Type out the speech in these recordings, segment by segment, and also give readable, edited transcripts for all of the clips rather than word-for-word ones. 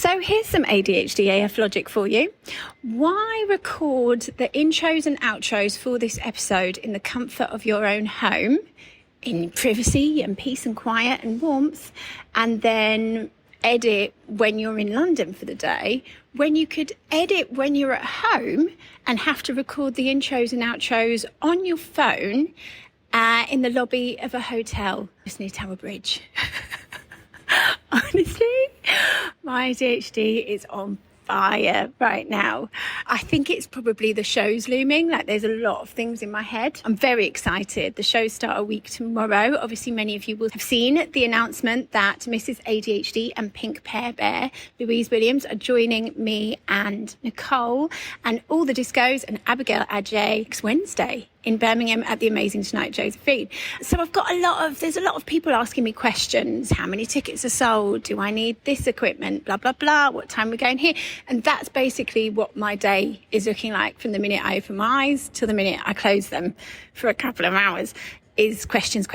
So here's some ADHD AF logic for you. Why record the intros and outros for this episode in the comfort of your own home, in privacy and peace and quiet and warmth, and then edit when you're in London for the day, when you could edit when you're at home and have to record the intros and outros on your phone in the lobby of a hotel just near Tower Bridge? Honestly, my ADHD is on fire right now. I think it's probably the show's looming. Like, there's a lot of things in my head. I'm very excited. The shows start a week tomorrow. Obviously, many of you will have seen the announcement that Mrs. ADHD and Pink Pear Bear, Louise Williams, are joining me and Nicole and all the discos and Abigail Ajay next Wednesday in Birmingham at the Amazing Tonight Josephine. So there's a lot of people asking me questions. How many tickets are sold? Do I need this equipment? Blah, blah, blah. What time we're going here? And that's basically what my day is looking like from the minute I open my eyes till the minute I close them for a couple of hours. Is questions.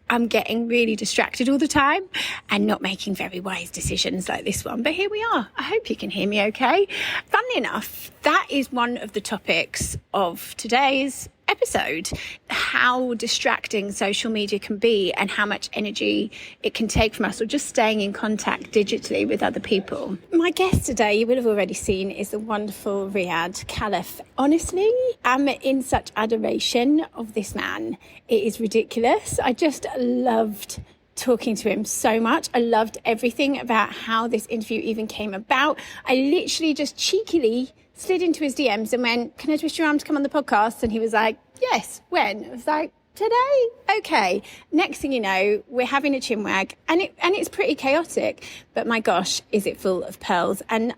I'm getting really distracted all the time and not making very wise decisions like this one. But here we are. I hope you can hear me okay. Funnily enough, that is one of the topics of today's episode, how distracting social media can be and how much energy it can take from us, or just staying in contact digitally with other people. My guest today, you will have already seen, is the wonderful Riyadh Khalaf. Honestly, I'm in such adoration of this man. It is ridiculous. I just loved talking to him so much. I loved everything about how this interview even came about. I literally just cheekily slid into his DMs and went, "Can I twist your arm to come on the podcast?" And he was like, "Yes, when?" I was like, "Today?" Okay. Next thing you know, we're having a chinwag and it's pretty chaotic, but my gosh, is it full of pearls. And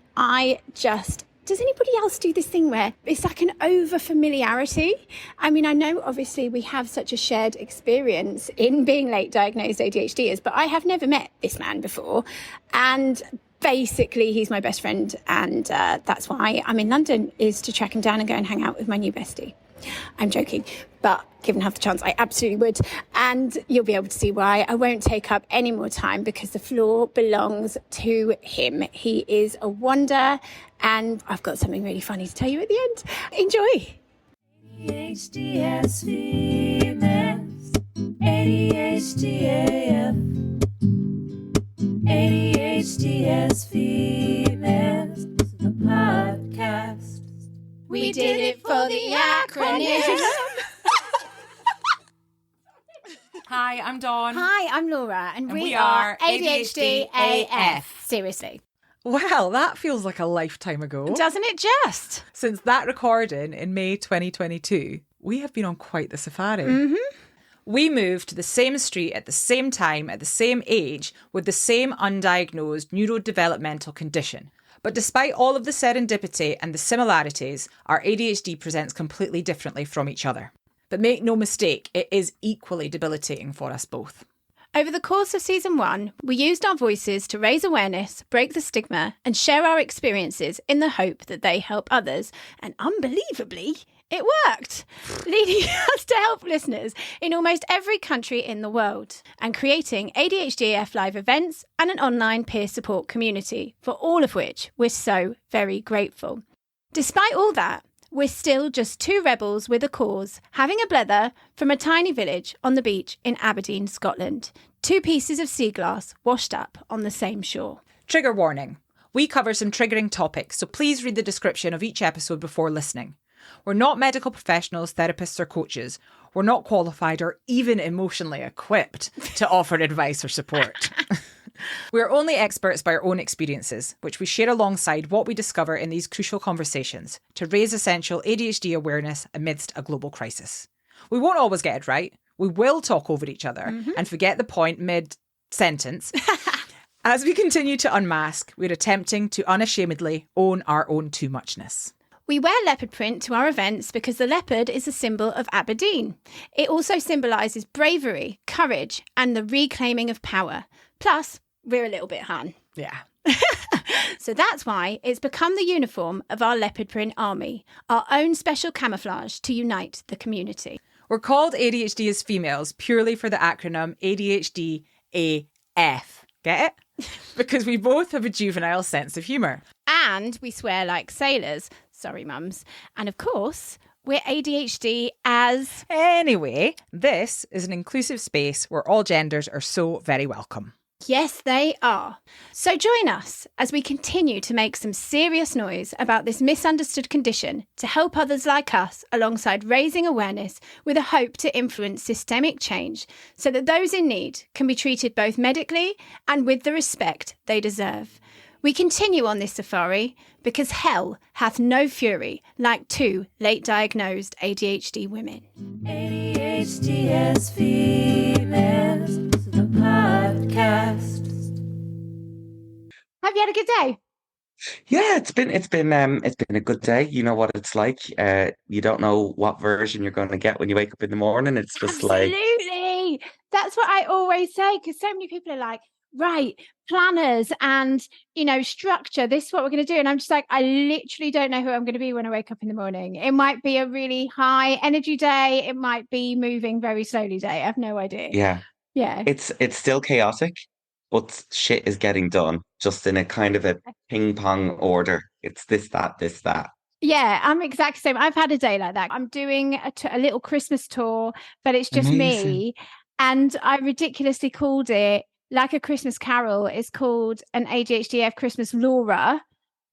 does anybody else do this thing where it's like an overfamiliarity? I mean, I know obviously we have such a shared experience in being late diagnosed ADHDers, but I have never met this man before. And basically, he's my best friend, and that's why I'm in London, is to track him down and go and hang out with my new bestie. I'm joking, but given half the chance, I absolutely would. And you'll be able to see why. I won't take up any more time because the floor belongs to him. He is a wonder, and I've got something really funny to tell you at the end. Enjoy. ADHD as females, ADHD AF. ADHD as females, the podcast. We did it for the acronym. Hi, I'm Dawn. Hi, I'm Laura, and we are ADHD AF. Seriously. Well, that feels like a lifetime ago. Doesn't it just? Since that recording in May 2022, we have been on quite the safari. Mm-hmm. We moved to the same street at the same time, at the same age, with the same undiagnosed neurodevelopmental condition. But despite all of the serendipity and the similarities, our ADHD presents completely differently from each other. But make no mistake, it is equally debilitating for us both. Over the course of season 1, we used our voices to raise awareness, break the stigma, and share our experiences in the hope that they help others. And unbelievably, it worked, leading us to help listeners in almost every country in the world and creating ADHD AF live events and an online peer support community, for all of which we're so very grateful. Despite all that, we're still just two rebels with a cause, having a blether from a tiny village on the beach in Aberdeen, Scotland. Two pieces of sea glass washed up on the same shore. Trigger warning. We cover some triggering topics, so please read the description of each episode before listening. We're not medical professionals, therapists or coaches. We're not qualified or even emotionally equipped to offer advice or support. We're only experts by our own experiences, which we share alongside what we discover in these crucial conversations to raise essential ADHD awareness amidst a global crisis. We won't always get it right. We will talk over each other and forget the point mid-sentence. As we continue to unmask, we're attempting to unashamedly own our own too muchness. We wear leopard print to our events because the leopard is a symbol of Aberdeen. It also symbolises bravery, courage, and the reclaiming of power. Plus, we're a little bit Han. Yeah. So that's why it's become the uniform of our leopard print army, our own special camouflage to unite the community. We're called ADHD as females purely for the acronym ADHD AF. Get it? Because we both have a juvenile sense of humour. And we swear like sailors. Sorry, mums. And of course, we're ADHD as... Anyway, this is an inclusive space where all genders are so very welcome. Yes, they are. So join us as we continue to make some serious noise about this misunderstood condition to help others like us alongside raising awareness with a hope to influence systemic change so that those in need can be treated both medically and with the respect they deserve. We continue on this safari because hell hath no fury like two late diagnosed ADHD women. ADHD as females, the podcast. Have you had a good day? Yeah, it's been a good day. You know what it's like. You don't know what version you're going to get when you wake up in the morning. It's just Absolutely. That's what I always say, because so many people are like, right, planners and, structure. This is what we're going to do. And I'm just like, I literally don't know who I'm going to be when I wake up in the morning. It might be a really high energy day. It might be moving very slowly day. I have no idea. Yeah. It's still chaotic, but shit is getting done just in a kind of a ping pong order. It's this, that. Yeah, I'm exactly the same. I've had a day like that. I'm doing a little Christmas tour, but it's just Amazing. me. And I ridiculously called it, like a Christmas Carol, is called an ADHDF Christmas Laura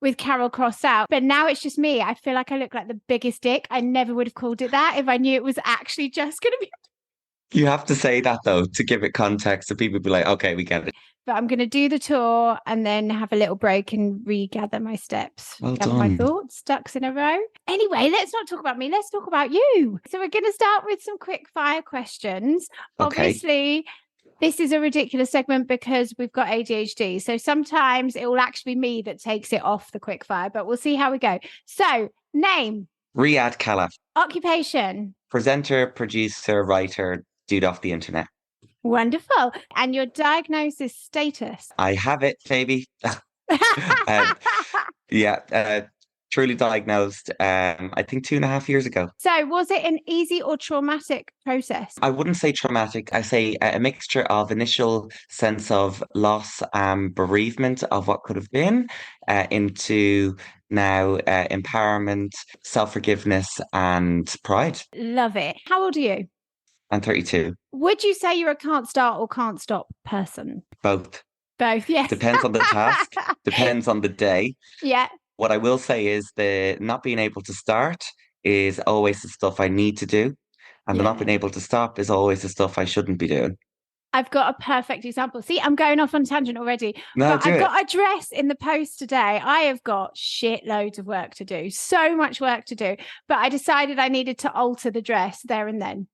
with Carol crossed out. But now it's just me. I feel like I look like the biggest dick. I never would have called it that if I knew it was actually just going to be. You have to say that, though, to give it context so people be like, okay, we get it. But I'm going to do the tour and then have a little break and regather my steps. Well gather done. my thoughts, ducks in a row. Anyway, let's not talk about me. Let's talk about you. So we're going to start with some quick fire questions. Okay. Obviously, this is a ridiculous segment because we've got ADHD. So sometimes it will actually be me that takes it off the quick fire, but we'll see how we go. So, name. Riyadh Khalaf. Occupation. Presenter, producer, writer, dude off the internet. Wonderful. And your diagnosis status. I have it, baby. Truly diagnosed, I think 2.5 years ago. So was it an easy or traumatic process? I wouldn't say traumatic. I say a mixture of initial sense of loss and bereavement of what could have been into now empowerment, self-forgiveness and pride. Love it. How old are you? I'm 32. Would you say you're a can't start or can't stop person? Both. Both, yes. Depends on the task, depends on the day. Yeah. What I will say is the not being able to start is always the stuff I need to do. And the not being able to stop is always the stuff I shouldn't be doing. I've got a perfect example. See, I'm going off on a tangent already. No, but I've got a dress in the post today. I have got shitloads of work to do. So much work to do. But I decided I needed to alter the dress there and then.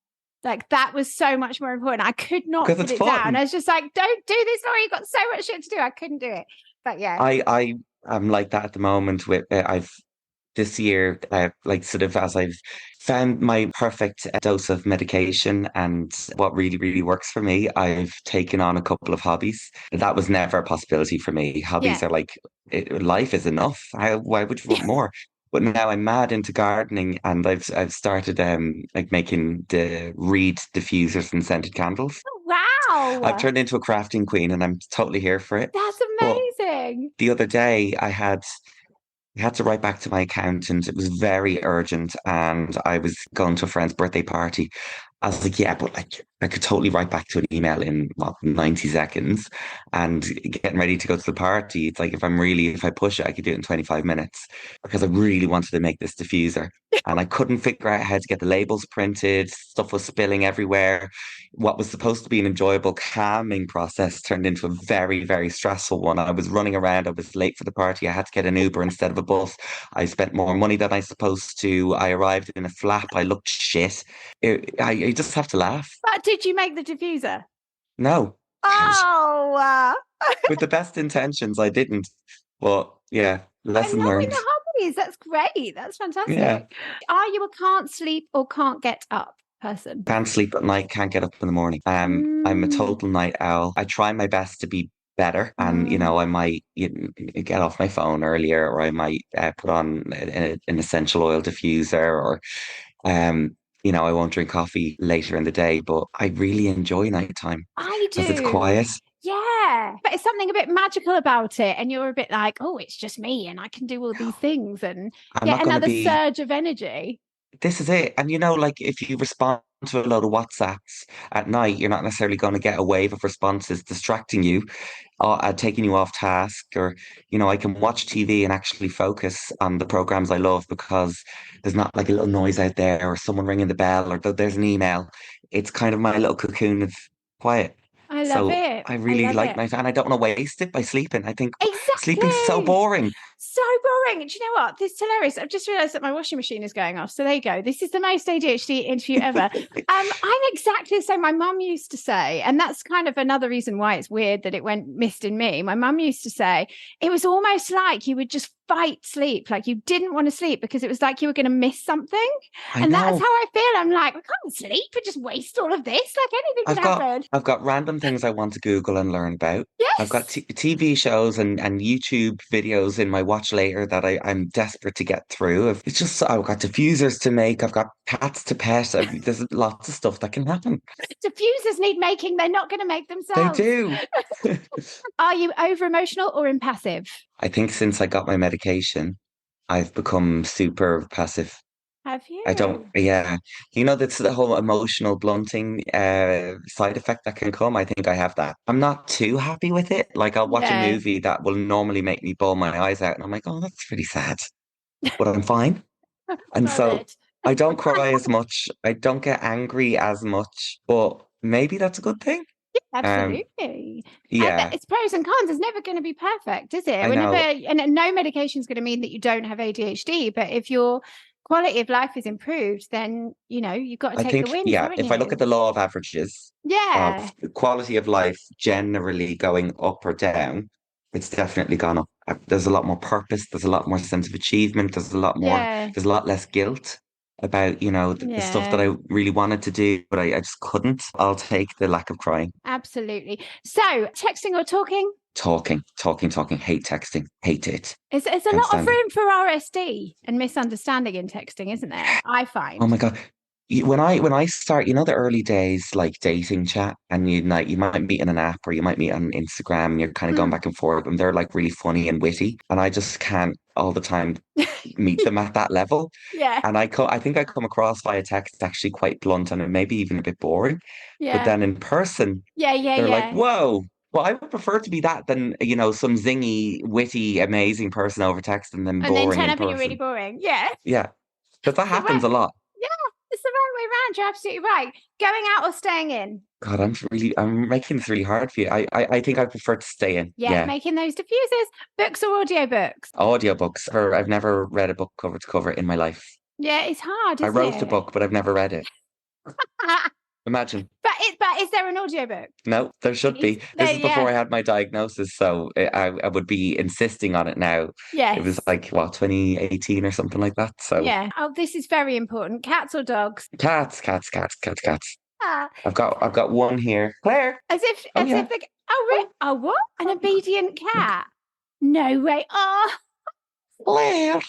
Like, that was so much more important. I could not put it down. I was just like, don't do this, Laura. You've got so much shit to do. I couldn't do it. But yeah. I am like that at the moment with this year, as I've found my perfect dose of medication and what really, really works for me, I've taken on a couple of hobbies. That was never a possibility for me. Hobbies are like, life is enough. Why would you want more? But now I'm mad into gardening, and I've started making the reed diffusers and scented candles. Oh, wow! I've turned into a crafting queen, and I'm totally here for it. That's amazing. But the other day, I had to write back to my accountant. It was very urgent, and I was going to a friend's birthday party. I was like, yeah, but I could totally write back to an email in 90 seconds and getting ready to go to the party. It's like, if I push it, I could do it in 25 minutes because I really wanted to make this diffuser. And I couldn't figure out how to get the labels printed. Stuff was spilling everywhere. What was supposed to be an enjoyable, calming process turned into a very, very stressful one. I was running around. I was late for the party. I had to get an Uber instead of a bus. I spent more money than I was supposed to. I arrived in a flap. I looked shit. I just have to laugh. But did you make the diffuser? No. Oh, with the best intentions, I didn't. But yeah, lesson learned. The hobbies. That's great. That's fantastic. Yeah. Are you a can't sleep or can't get up person? Can't sleep at night, can't get up in the morning. I'm a total night owl. I try my best to be better, and I might get off my phone earlier, or I might put on an essential oil diffuser, or I won't drink coffee later in the day, but I really enjoy nighttime. I do. Because it's quiet. Yeah. But it's something a bit magical about it. And you're a bit like, oh, it's just me and I can do all these things and I'm get not going to another be. surge of energy. This is it. And like if you respond to a load of WhatsApps at night, you're not necessarily going to get a wave of responses distracting you, taking you off task, or I can watch TV and actually focus on the programs I love because there's not like a little noise out there or someone ringing the bell or there's an email. It's kind of my little cocoon of quiet. I love So it. I really love like it. night, and I don't want to waste it by sleeping. I think sleeping's so Exactly. boring. So boring. Do you know what? This is hilarious. I've just realised that my washing machine is going off. So there you go. This is the most ADHD interview ever. I'm exactly the same. My mum used to say, and that's kind of another reason why it's weird that it went missed in me. My mum used to say it was almost like you would just fight sleep. Like you didn't want to sleep because it was like you were going to miss something. And that's how I feel. I'm like, I can't sleep and just waste all of this. Like anything could happen. I've got random things I want to Google and learn about. Yes. I've got TV shows and YouTube videos in my watch later that I'm desperate to get through. It's just, I've got diffusers to make. I've got cats to pet. There's lots of stuff that can happen. Diffusers need making. They're not going to make themselves. They do. Are you over emotional or impassive? I think since I got my medication, I've become super passive. Have you? I don't, yeah. That's the whole emotional blunting side effect that can come. I think I have that. I'm not too happy with it. Like I'll watch a movie that will normally make me bawl my eyes out and I'm like, oh, that's really sad. But I'm fine. And so I don't cry as much. I don't get angry as much, but maybe that's a good thing. Absolutely. Yeah. It's pros and cons. It's never going to be perfect, is it? And no medication is going to mean that you don't have ADHD, but if your quality of life is improved, then you've got to take the wins. Yeah, if I look at the law of averages of the quality of life generally going up or down, it's definitely gone up. There's a lot more purpose, there's a lot more sense of achievement, there's a lot less guilt about the stuff that I really wanted to do, but I just couldn't. I'll take the lack of crying. Absolutely. So texting or talking? Talking. Hate texting. Hate it. There's a lot of room for RSD and misunderstanding in texting, isn't there? I find. Oh my God. When I start, the early days, like dating chat, and you might meet in an app or you might meet on Instagram, and you're kind of going back and forth, and they're like really funny and witty, and I just can't all the time meet them at that level. Yeah. And I think I come across via text actually quite blunt and maybe even a bit boring. Yeah. But then in person, they're like, whoa. Well, I would prefer to be that than, some zingy, witty, amazing person over text and then boring. And then turn up and you're really boring. Yeah. Yeah. Because that happens a lot. Yeah. It's the right way around. You're absolutely right. Going out or staying in? God, I'm making this really hard for you. I think I prefer to stay in. Yeah, making those diffusers. Books or audiobooks? Audiobooks. I've never read a book cover to cover in my life. Yeah, it's hard, isn't it? I wrote a book, but I've never read it. Imagine. But is there an audiobook? No, there should be. This is before I had my diagnosis, so I would be insisting on it now. Yes. It was like, 2018 or something like that. So yeah. Oh, this is very important. Cats or dogs? Cats. I've got one here. Clare. As if they oh what? An obedient cat? No way. Oh, Clare.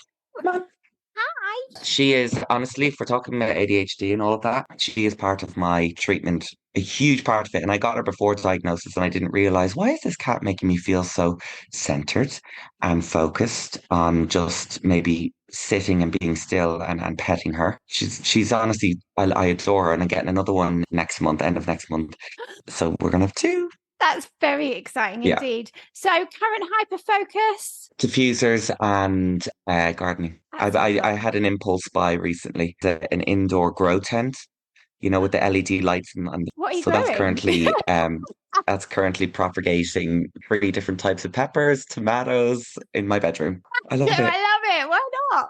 hi. She is, honestly, if we're talking about ADHD and all of that, she is part of my treatment, a huge part of it. And I got her before diagnosis and I didn't realize, why is this cat making me feel so centered and focused on just maybe sitting and being still and petting her. She's honestly, I adore her, and I'm getting another one next month, end of next month. So we're going to have two. That's very exciting indeed. So current hyperfocus? Diffusers and gardening. I had an impulse buy recently, an indoor grow tent, with the LED lights. What are you so growing? That's currently propagating 3 different types of peppers, tomatoes in my bedroom. I love it. I love it. Why not?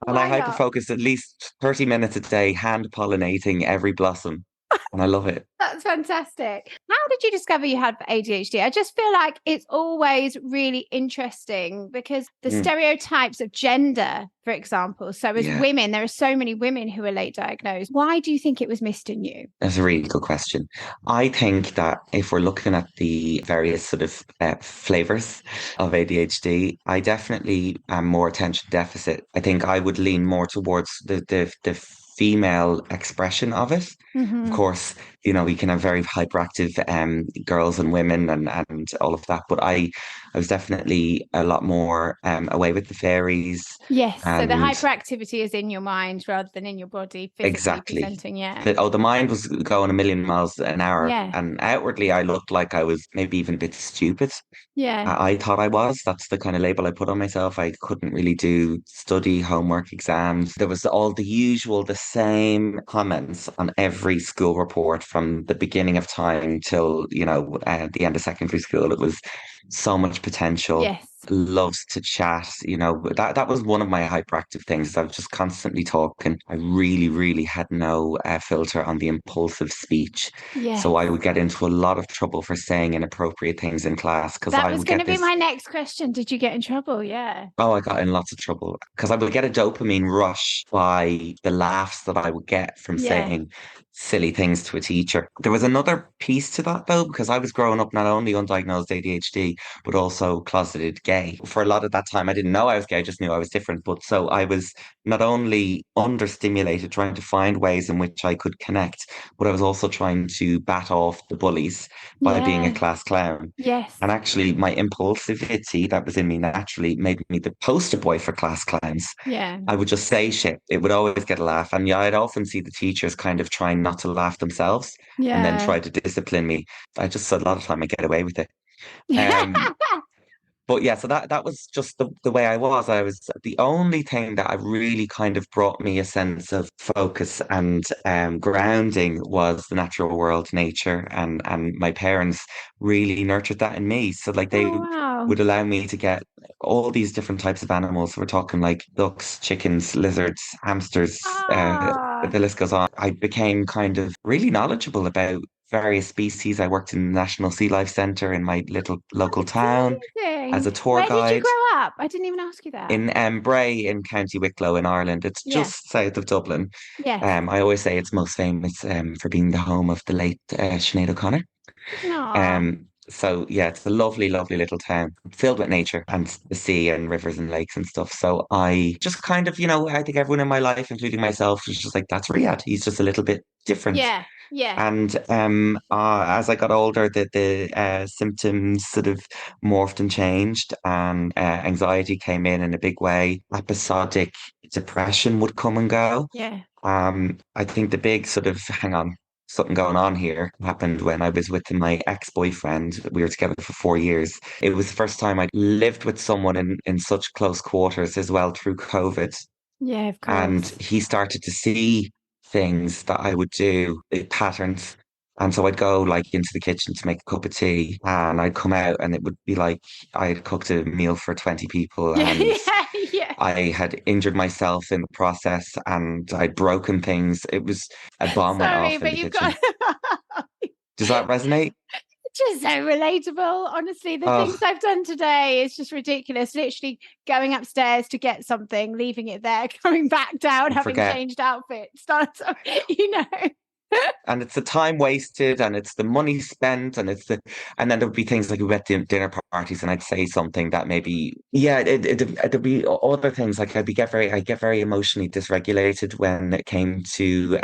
And I hyper-focus at least 30 minutes a day, hand pollinating every blossom. And I love it. That's fantastic. How did you discover you had ADHD? I just feel like it's always really interesting because the stereotypes of gender, for example. So as women, there are so many women who are late diagnosed. Why do you think it was missed in you? That's a really good question. I think that if we're looking at the various sort of flavors of ADHD, I definitely am more attention deficit. I think I would lean more towards the female expression of it. Of course, you know, we can have very hyperactive girls and women and all of that, but I was definitely a lot more away with the fairies. Yes. So the And hyperactivity is in your mind rather than in your body physically exactly. presenting. Yeah. The mind was going a million miles an hour, Yeah. and outwardly I looked like I was maybe even a bit stupid. Yeah. I thought I was. That's the kind of label I put on myself. I couldn't really do study, homework, exams. There was all the usual, the same comments on every school report from the beginning of time till, you know, the end of secondary school. It was so much potential. Yes. Loves to chat, you know. That was one of my hyperactive things. I was just constantly talking. I really, really had no filter on the impulsive speech. Yes. So I would get into a lot of trouble for saying inappropriate things in class because That I was would going get to be this. my next question. Did you get in trouble? Yeah. Oh, I got in lots of trouble because I would get a dopamine rush by the laughs that I would get from Yeah. saying silly things to a teacher. There was another piece to that though, because I was growing up not only undiagnosed ADHD, but also closeted gay. For a lot of that time, I didn't know I was gay, I just knew I was different. But so I was not only understimulated, trying to find ways in which I could connect, but I was also trying to bat off the bullies by being a Yeah. class clown. Yes. And actually, my impulsivity that was in me naturally made me the poster boy for class clowns. Yeah. I would just say shit. It would always get a laugh. And yeah, I'd often see the teachers kind of trying not to laugh themselves and then Yeah. try to discipline me. I just, a lot of time I get away with it. Um, but yeah, so that was just the way I was. I was the only thing that I really kind of brought me a sense of focus and grounding was the natural world, nature, and my parents really nurtured that in me. So like they Oh, wow. would allow me to get all these different types of animals. We're talking like ducks, chickens, lizards, hamsters, Ah, the list goes on. I became kind of really knowledgeable about various species. I worked in the National Sea Life Centre in my little local town as amazing. a tour Where did you guide grow up? I didn't even ask you that. in Bray in County Wicklow in Ireland. It's Yeah. just south of Dublin. Yes. I always say it's most famous for being the home of the late Sinead O'Connor. No. So yeah, it's a lovely, lovely little town filled with nature and the sea and rivers and lakes and stuff. So I just kind of, you know, I think everyone in my life, including myself, was just like, that's Riyadh. He's just a little bit different. Yeah. Yeah. And as I got older, the symptoms sort of morphed and changed, and anxiety came in a big way. Episodic depression would come and go. Yeah. I think the big sort of hang on, something going on here happened when I was with my ex-boyfriend. We were together for 4 years. It was the first time I lived with someone in such close quarters as well through COVID. Yeah, of And course. he started to see things that I would do, patterns. And so I'd go like into the kitchen to make a cup of tea and I'd come out and it would be like I had cooked a meal for 20 people Yeah. and Yeah. Yeah. I had injured myself in the process and I'd broken things. It was a bomb went Sorry, off in but the you've kitchen. got Does that resonate? just so relatable. Honestly, the Oh, things I've done today is just ridiculous. Literally going upstairs to get something, leaving it there, coming back down, having forget. changed outfits. You know. And it's the time wasted and it's the money spent and then there would be things like we went to dinner parties and I'd say something that maybe yeah there'd be other things like I get very emotionally dysregulated when it came to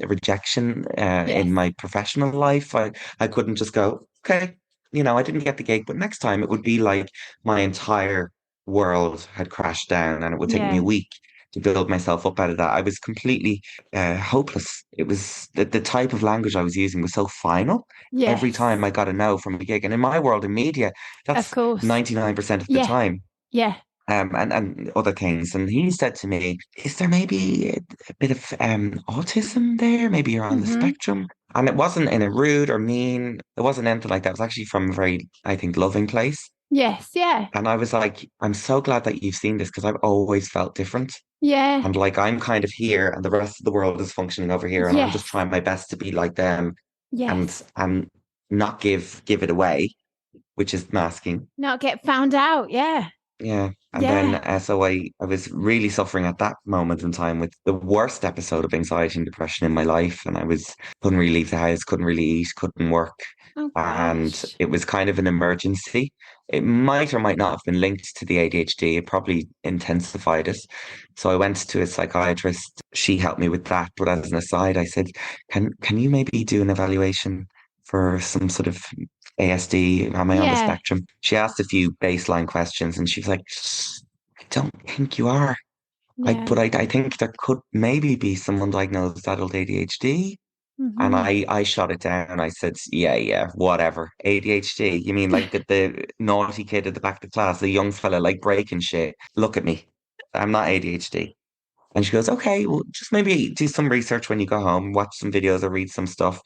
rejection Yes. in my professional life. I couldn't just go, okay, you know, I didn't get the gig, but next time it would be like my entire world had crashed down and it would take me Yeah. a week to build myself up out of that. I was completely hopeless. It was the type of language I was using was so final. Every Yes. time I got a no from a gig. And in my world in media, Of that's course. 99% of the Yeah. time. Yeah. And other things. And he said to me, is there maybe a bit of autism there? Maybe you're on the Mhm. spectrum. And it wasn't in a rude or mean, it wasn't anything like that. It was actually from a very, I think, loving place. Yes. Yeah. And I was like, I'm so glad that you've seen this because I've always felt different. Yeah. And like I'm kind of here and the rest of the world is functioning over here and I'm just Yes. trying my best to be like them Yes. and not give it away, which is masking. Not get found out. Yeah. Yeah. And then Yeah. so I was really suffering at that moment in time with the worst episode of anxiety and depression in my life. And I was couldn't really leave the house, couldn't really eat, couldn't work. Oh And gosh. it was kind of an emergency. it might or might not have been linked to the ADHD. It probably intensified it. So I went to a psychiatrist. She helped me with that. But as an aside, I said, can you maybe do an evaluation for some sort of ASD? Am I on the Yeah. spectrum? She asked a few baseline questions and she was like, I don't think you are. Yeah. I think there could maybe be some undiagnosed adult ADHD. And Mhm. I shot it down. I said, yeah, whatever. ADHD. You mean like the naughty kid at the back of the class, the young fella like breaking shit. Look at me. I'm not ADHD. And she goes, okay, well, just maybe do some research when you go home, watch some videos or read some stuff.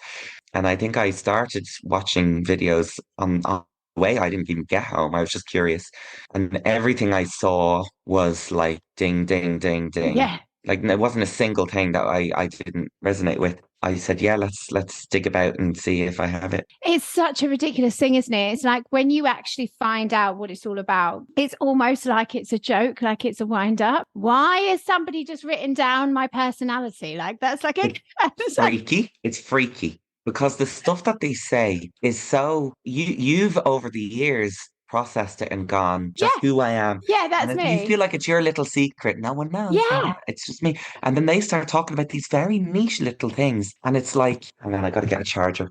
And I think I started watching videos on the way. I didn't even get home. I was just curious. And everything I saw was like ding, ding, ding, ding. Yeah. Like it wasn't a single thing that I didn't resonate with. I said, yeah, let's dig about and see if I have it. It's such a ridiculous thing, isn't it? It's like when you actually find out what it's all about, it's almost like it's a joke, like it's a wind up. Why has somebody just written down my personality? Like that's like a it's like, Freaky. It's freaky because the stuff that they say is so you've over the years processed it and gone, just yeah, who I am. yeah, that's You feel me. like it's your little secret. No one knows. No Yeah. one, it's just me. And then they start talking about these very niche little things. And it's like, hang on, I gotta get a charger.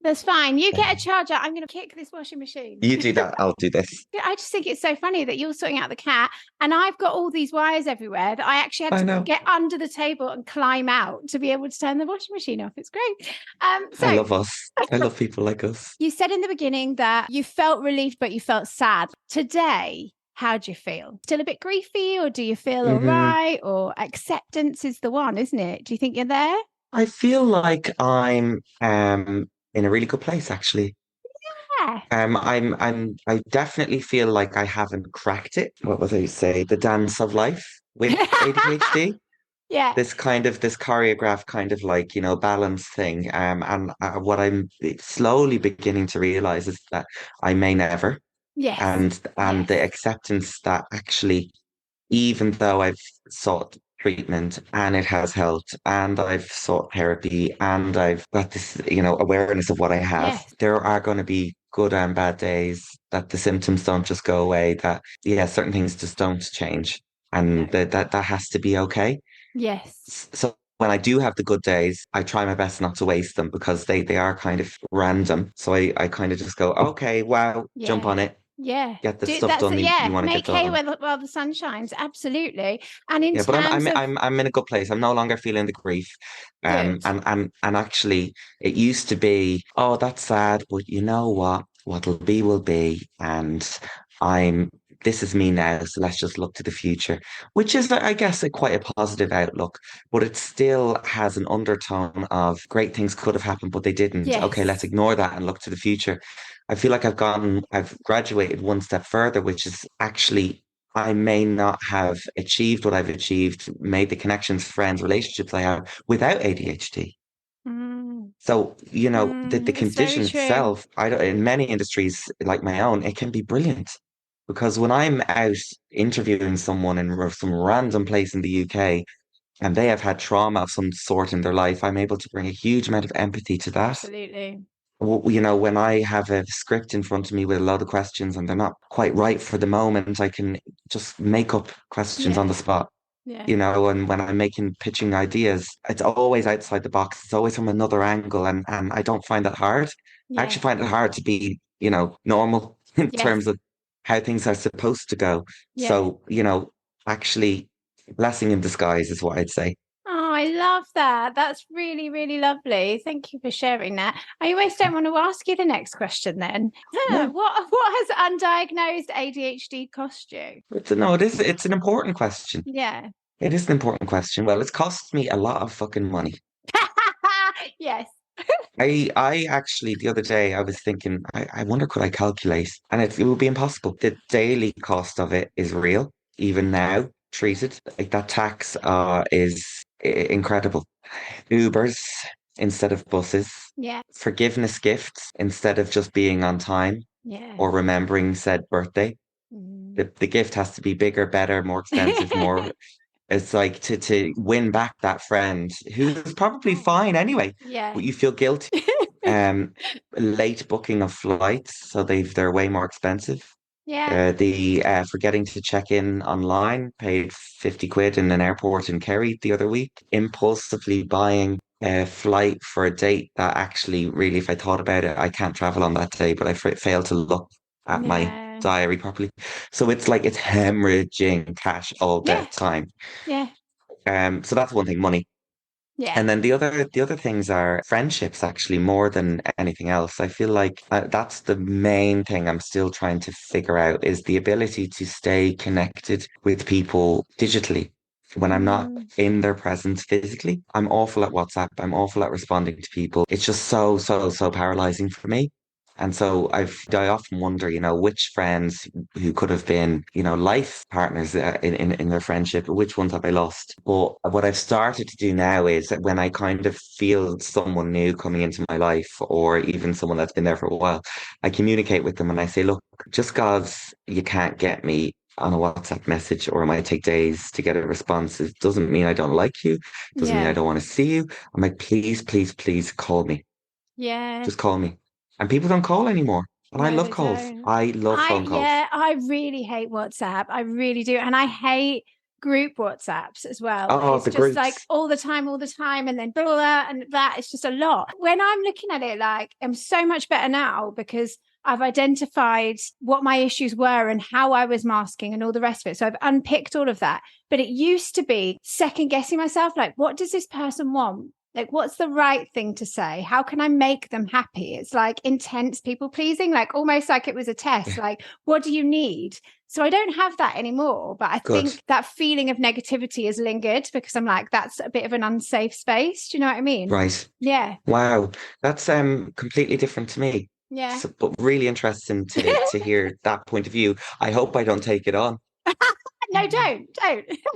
That's fine. You get a charger. I'm going to kick this washing machine. You do that, I'll do this. I just think it's so funny that you're sorting out the cat and I've got all these wires everywhere that I actually had I to know. get under the table and climb out to be able to turn the washing machine off. It's great. So I love us. I love people like us. you said in the beginning that you felt relieved, but you felt sad. Today, how do you feel? Still a bit griefy, or do you feel all right? Or acceptance is the one, isn't it? Do you think you're there? I feel like I'm in a really good place actually. Yeah. I definitely feel like I haven't cracked it. What would I say? The dance of life with ADHD. Yeah. This choreographed kind of like, balance thing. And what I'm slowly beginning to realize is that I may never. Yes. And the acceptance that actually, even though I've sought treatment and it has helped, and I've sought therapy, and I've got this, awareness of what I have, Yes. there are going to be good and bad days, that the symptoms don't just go away, that, yeah, certain things just don't change. And that has to be okay. Yes. So when I do have the good days, I try my best not to waste them because they are kind of random. So I kind of just go, okay, wow, jump on it. Yeah. Get the stuff done that you want to get Make hay done. while the sun shines. Absolutely. And in Yeah, but terms of I'm in a good place. I'm no longer feeling the grief. good. And actually it used to be, oh, that's sad, but you know what? What'll be will be. And I'm this is me now, so let's just look to the future, which is, I guess, quite a positive outlook, but it still has an undertone of great things could have happened, but they didn't. Okay, let's Yes. ignore that and look to the future. I feel like I've graduated one step further, which is actually I may not have achieved what I've achieved, made the connections, friends, relationships I have without ADHD. Mm, So, the it's very condition true. itself, I don't, in many industries like my own, it can be brilliant. Because when I'm out interviewing someone in some random place in the UK and they have had trauma of some sort in their life, I'm able to bring a huge amount of empathy to that. Absolutely. When I have a script in front of me with a lot of questions and they're not quite right for the moment, I can just make up questions on Yeah. the spot. Yeah. And when I'm pitching ideas, it's always outside the box. It's always from another angle. And I don't find that hard. I Yeah. actually find it hard to be, normal in Yes. terms of how things are supposed to go. Yeah. So, actually, blessing in disguise is what I'd say. Oh, I love that. That's really, really lovely. Thank you for sharing that. I always don't want to ask you the next question then. No, What has undiagnosed ADHD cost you? it's an important question. Yeah. It is an important question. Well, it's cost me a lot of fucking money. Yes. I actually, the other day, I was thinking, I wonder could I calculate? And it would be impossible. The daily cost of it is real, even now, treated. Like that tax is incredible. Ubers instead of buses, Yeah. forgiveness gifts instead of just being on time Yeah. or remembering said birthday. Mm. The gift has to be bigger, better, more expensive, more. It's like to win back that friend who's probably fine anyway, Yeah. but you feel guilty. Um, Late booking of flights, so they're way more expensive. Yeah. The forgetting to check in online, paid 50 quid in an airport in Kerry the other week, impulsively buying a flight for a date that actually really, if I thought about it, I can't travel on that day, but I failed to look at my Yeah. diary properly. So it's like it's hemorrhaging cash all the Yeah. time. Yeah. So that's one thing, money. Yeah. And then the other things are friendships, actually, more than anything else. I feel like that's the main thing I'm still trying to figure out is the ability to stay connected with people digitally when I'm not Mm. in their presence physically. I'm awful at WhatsApp. I'm awful at responding to people. It's just so, so, so paralyzing for me. And so I often wonder, which friends who could have been, life partners in their friendship, which ones have I lost? But what I've started to do now is that when I kind of feel someone new coming into my life, or even someone that's been there for a while, I communicate with them and I say, look, just because you can't get me on a WhatsApp message, or it might take days to get a response, it doesn't mean I don't like you. It doesn't mean I Yeah. don't want to see you. I'm like, please, please, please call me. Yeah. Just call me. And people don't call anymore. And I No, love they calls. don't. I love phone calls. I really hate WhatsApp. I really do. And I hate group WhatsApps as well. Oh, It's the just like groups. all the time, and then blah, blah, blah, and that. It's just a lot. When I'm looking at it, like, I'm so much better now because I've identified what my issues were and how I was masking and all the rest of it. So I've unpicked all of that. But it used to be second guessing myself, like, what does this person want? Like, what's the right thing to say? How can I make them happy? It's like intense people pleasing, like almost like it was a test. Like, what do you need? So I don't have that anymore. But I Good. think that feeling of negativity has lingered because I'm like, that's a bit of an unsafe space. Do you know what I mean? Right. Yeah. Wow. That's completely different to me. Yeah. So, but really interesting to hear that point of view. I hope I don't take it on. No, don't.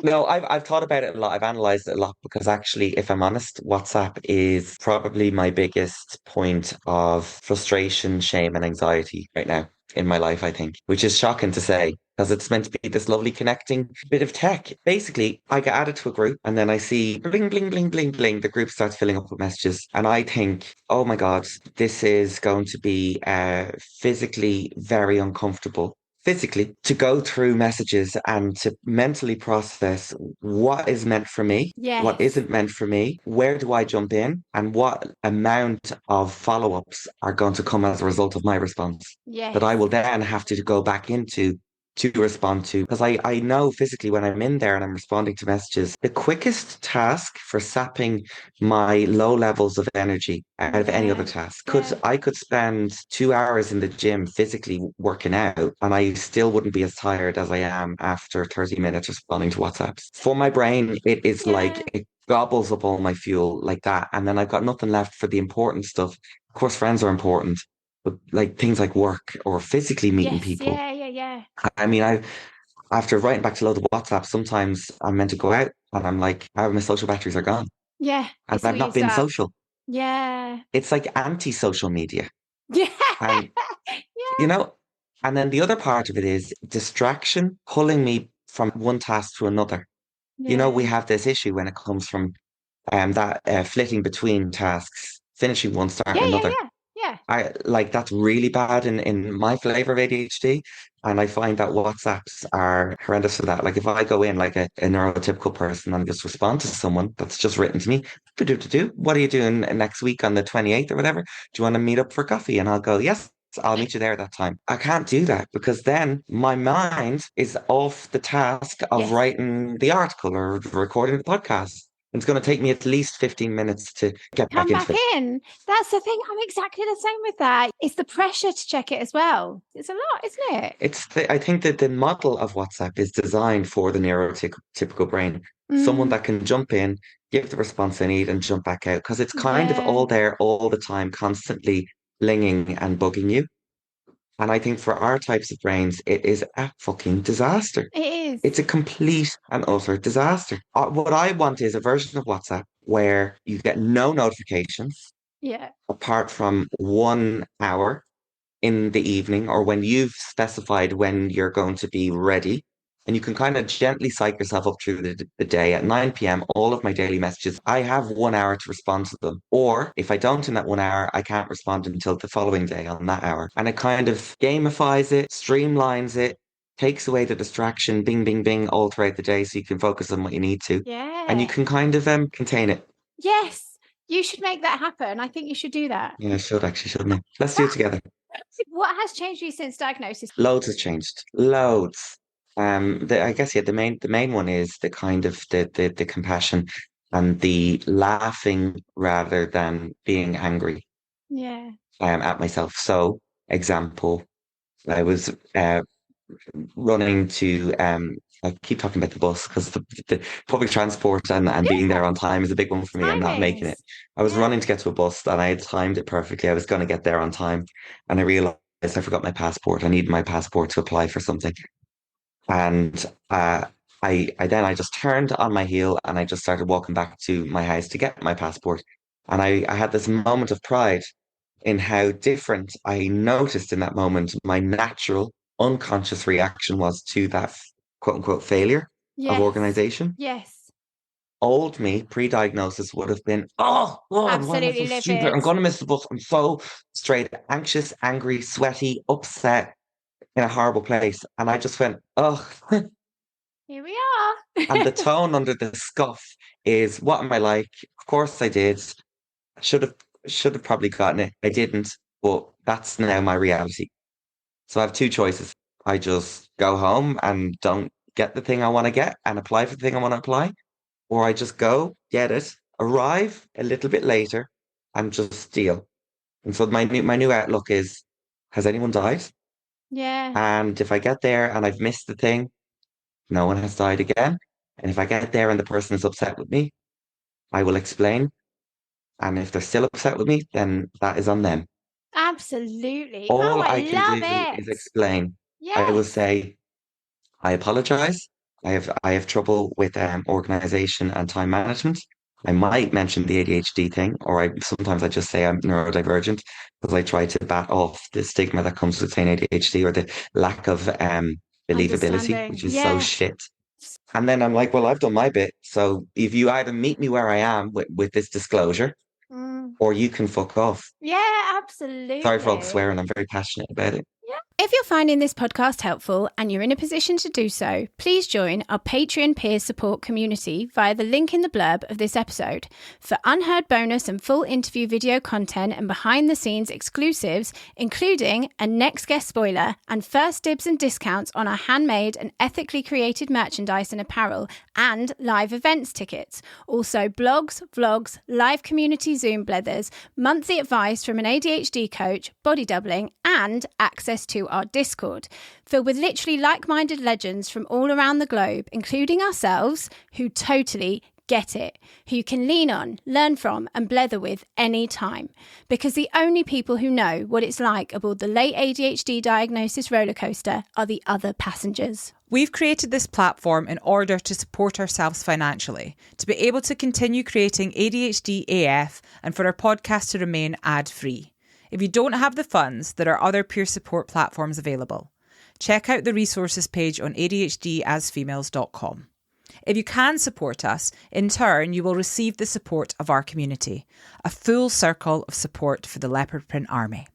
No, I've thought about it a lot. I've analyzed it a lot because actually, if I'm honest, WhatsApp is probably my biggest point of frustration, shame, and anxiety right now in my life, I think, which is shocking to say because it's meant to be this lovely connecting bit of tech. Basically, I get added to a group and then I see bling, bling, bling, bling, bling. The group starts filling up with messages. And I think, oh my God, this is going to be physically very uncomfortable physically to go through messages and to mentally process what is meant for me, what Yes. isn't meant for me, where do I jump in, and what amount of follow-ups are going to come as a result of my response that I Yes. will then have to go back into to respond to. Because I know physically when I'm in there and I'm responding to messages, the quickest task for sapping my low levels of energy out of any other Yeah. task. Yeah. I could spend 2 hours in the gym physically working out and I still wouldn't be as tired as I am after 30 minutes responding to WhatsApps. For my brain, it is like Yeah. it gobbles up all my fuel like that. And then I've got nothing left for the important stuff. Of course, friends are important, but like things like work or physically meeting Yes. people. Yeah. Yeah. Yeah. I mean, after writing back to load of WhatsApp, sometimes I'm meant to go out and I'm like, my social batteries are gone Yeah. and It's I've all not used been up. social. Yeah. It's like anti-social media. Yeah. And, you Yeah. know, and then the other part of it is distraction pulling me from one task to another. We Yeah. have this issue when it comes from that flitting between tasks, finishing one, Yeah. starting Yeah. another. Yeah. Yeah. I like that's really bad in my flavor of ADHD. And I find that WhatsApps are horrendous for that. Like if I go in like a neurotypical person and just respond to someone that's just written to me, do, what are you doing next week on the 28th or whatever? Do you want to meet up for coffee? And I'll go, yes, I'll meet you there that time. I can't do that because then my mind is off the task of Yes. writing the article or recording the podcast. It's going to take me at least 15 minutes to get back Come into back it. in. That's the thing. I'm exactly the same with that. It's the pressure to check it as well. It's a lot, isn't it? I think that the model of WhatsApp is designed for the neurotypical brain. Someone Mm, that can jump in, give the response they need, and jump back out. Because it's kind of yeah, all there all the time, constantly blinging and bugging you. And I think for our types of brains, it is a fucking disaster. it is. It's a complete and utter disaster. What I want is a version of WhatsApp where you get no notifications Yeah. apart from 1 hour in the evening or when you've specified when you're going to be ready And you can kind of gently psych yourself up through the day. At 9 p.m., all of my daily messages, I have 1 hour to respond to them. Or if I don't in that 1 hour, I can't respond until the following day on that hour. And it kind of gamifies it, streamlines it, takes away the distraction, bing, bing, bing, all throughout the day so you can focus on what you need to. And you Yeah. can kind of contain it. Yes. You should make that happen. I think you should do that. Yeah, I should actually, shouldn't I? Let's do it together. What has changed for you since diagnosis? Loads has changed. Loads. I guess yeah, the main one is the kind of the compassion and the laughing rather than being angry Yeah. at myself. So, example, I was running to I keep talking about the bus because the public transport and being there on time is a big one for me. I'm not making it. Timings. I was Yeah. running to get to a bus and I had timed it perfectly. I was going to get there on time, and I realized I forgot my passport. I needed my passport to apply for something. And I just turned on my heel and I just started walking back to my house to get my passport. And I had this moment of pride in how different I noticed in that moment my natural unconscious reaction was to that quote unquote failure of Yes. organization. Yes. Old me, pre-diagnosis, would have been, oh God, why am I so Absolutely stupid? livid. I'm gonna miss the bus. I'm so straight, anxious, angry, sweaty, upset, in a horrible place. And I just went, oh, Here we are. and the tone under the scuff is, what am I like? Of course I did. Should have should have probably gotten it. I didn't, but that's now my reality. So I have two choices. I just go home and don't get the thing I want to get and apply for the thing I want to apply, or I just go, get it, arrive a little bit later and just deal. And so my new outlook is, has anyone died? Yeah. And if I get there and I've missed the thing, no one has died again. And if I get there and the person is upset with me, I will explain. And if they're still upset with me, then that is on them. Absolutely. All Oh, I I can love do is it. explain. I will Yes. say, I apologize. I have trouble with organization and time management. I might mention the ADHD thing, or sometimes I just say I'm neurodivergent because I try to bat off the stigma that comes with saying ADHD or the lack of believability, Understanding. which is so Yeah. shit. And then I'm like, well, I've done my bit. So if you either meet me where I am with this disclosure, Mm. or you can fuck off. Yeah, absolutely. Sorry for all the swearing. I'm very passionate about it. If you're finding this podcast helpful and you're in a position to do so, please join our Patreon peer support community via the link in the blurb of this episode. For unheard bonus and full interview video content and behind the scenes exclusives, including a next guest spoiler and first dibs and discounts on our handmade and ethically created merchandise and apparel and live events tickets. Also blogs, vlogs, live community Zoom blethers, monthly advice from an ADHD coach, body doubling and access to our Discord, filled with literally like-minded legends from all around the globe, including ourselves, who totally get it, who you can lean on, learn from, and blether with any time. Because the only people who know what it's like aboard the late ADHD diagnosis roller coaster are the other passengers. We've created this platform in order to support ourselves financially, to be able to continue creating ADHD AF and for our podcast to remain ad-free. If you don't have the funds, there are other peer support platforms available. Check out the resources page on ADHDasfemales.com. If you can support us, in turn, you will receive the support of our community, a full circle of support for the leopard print army.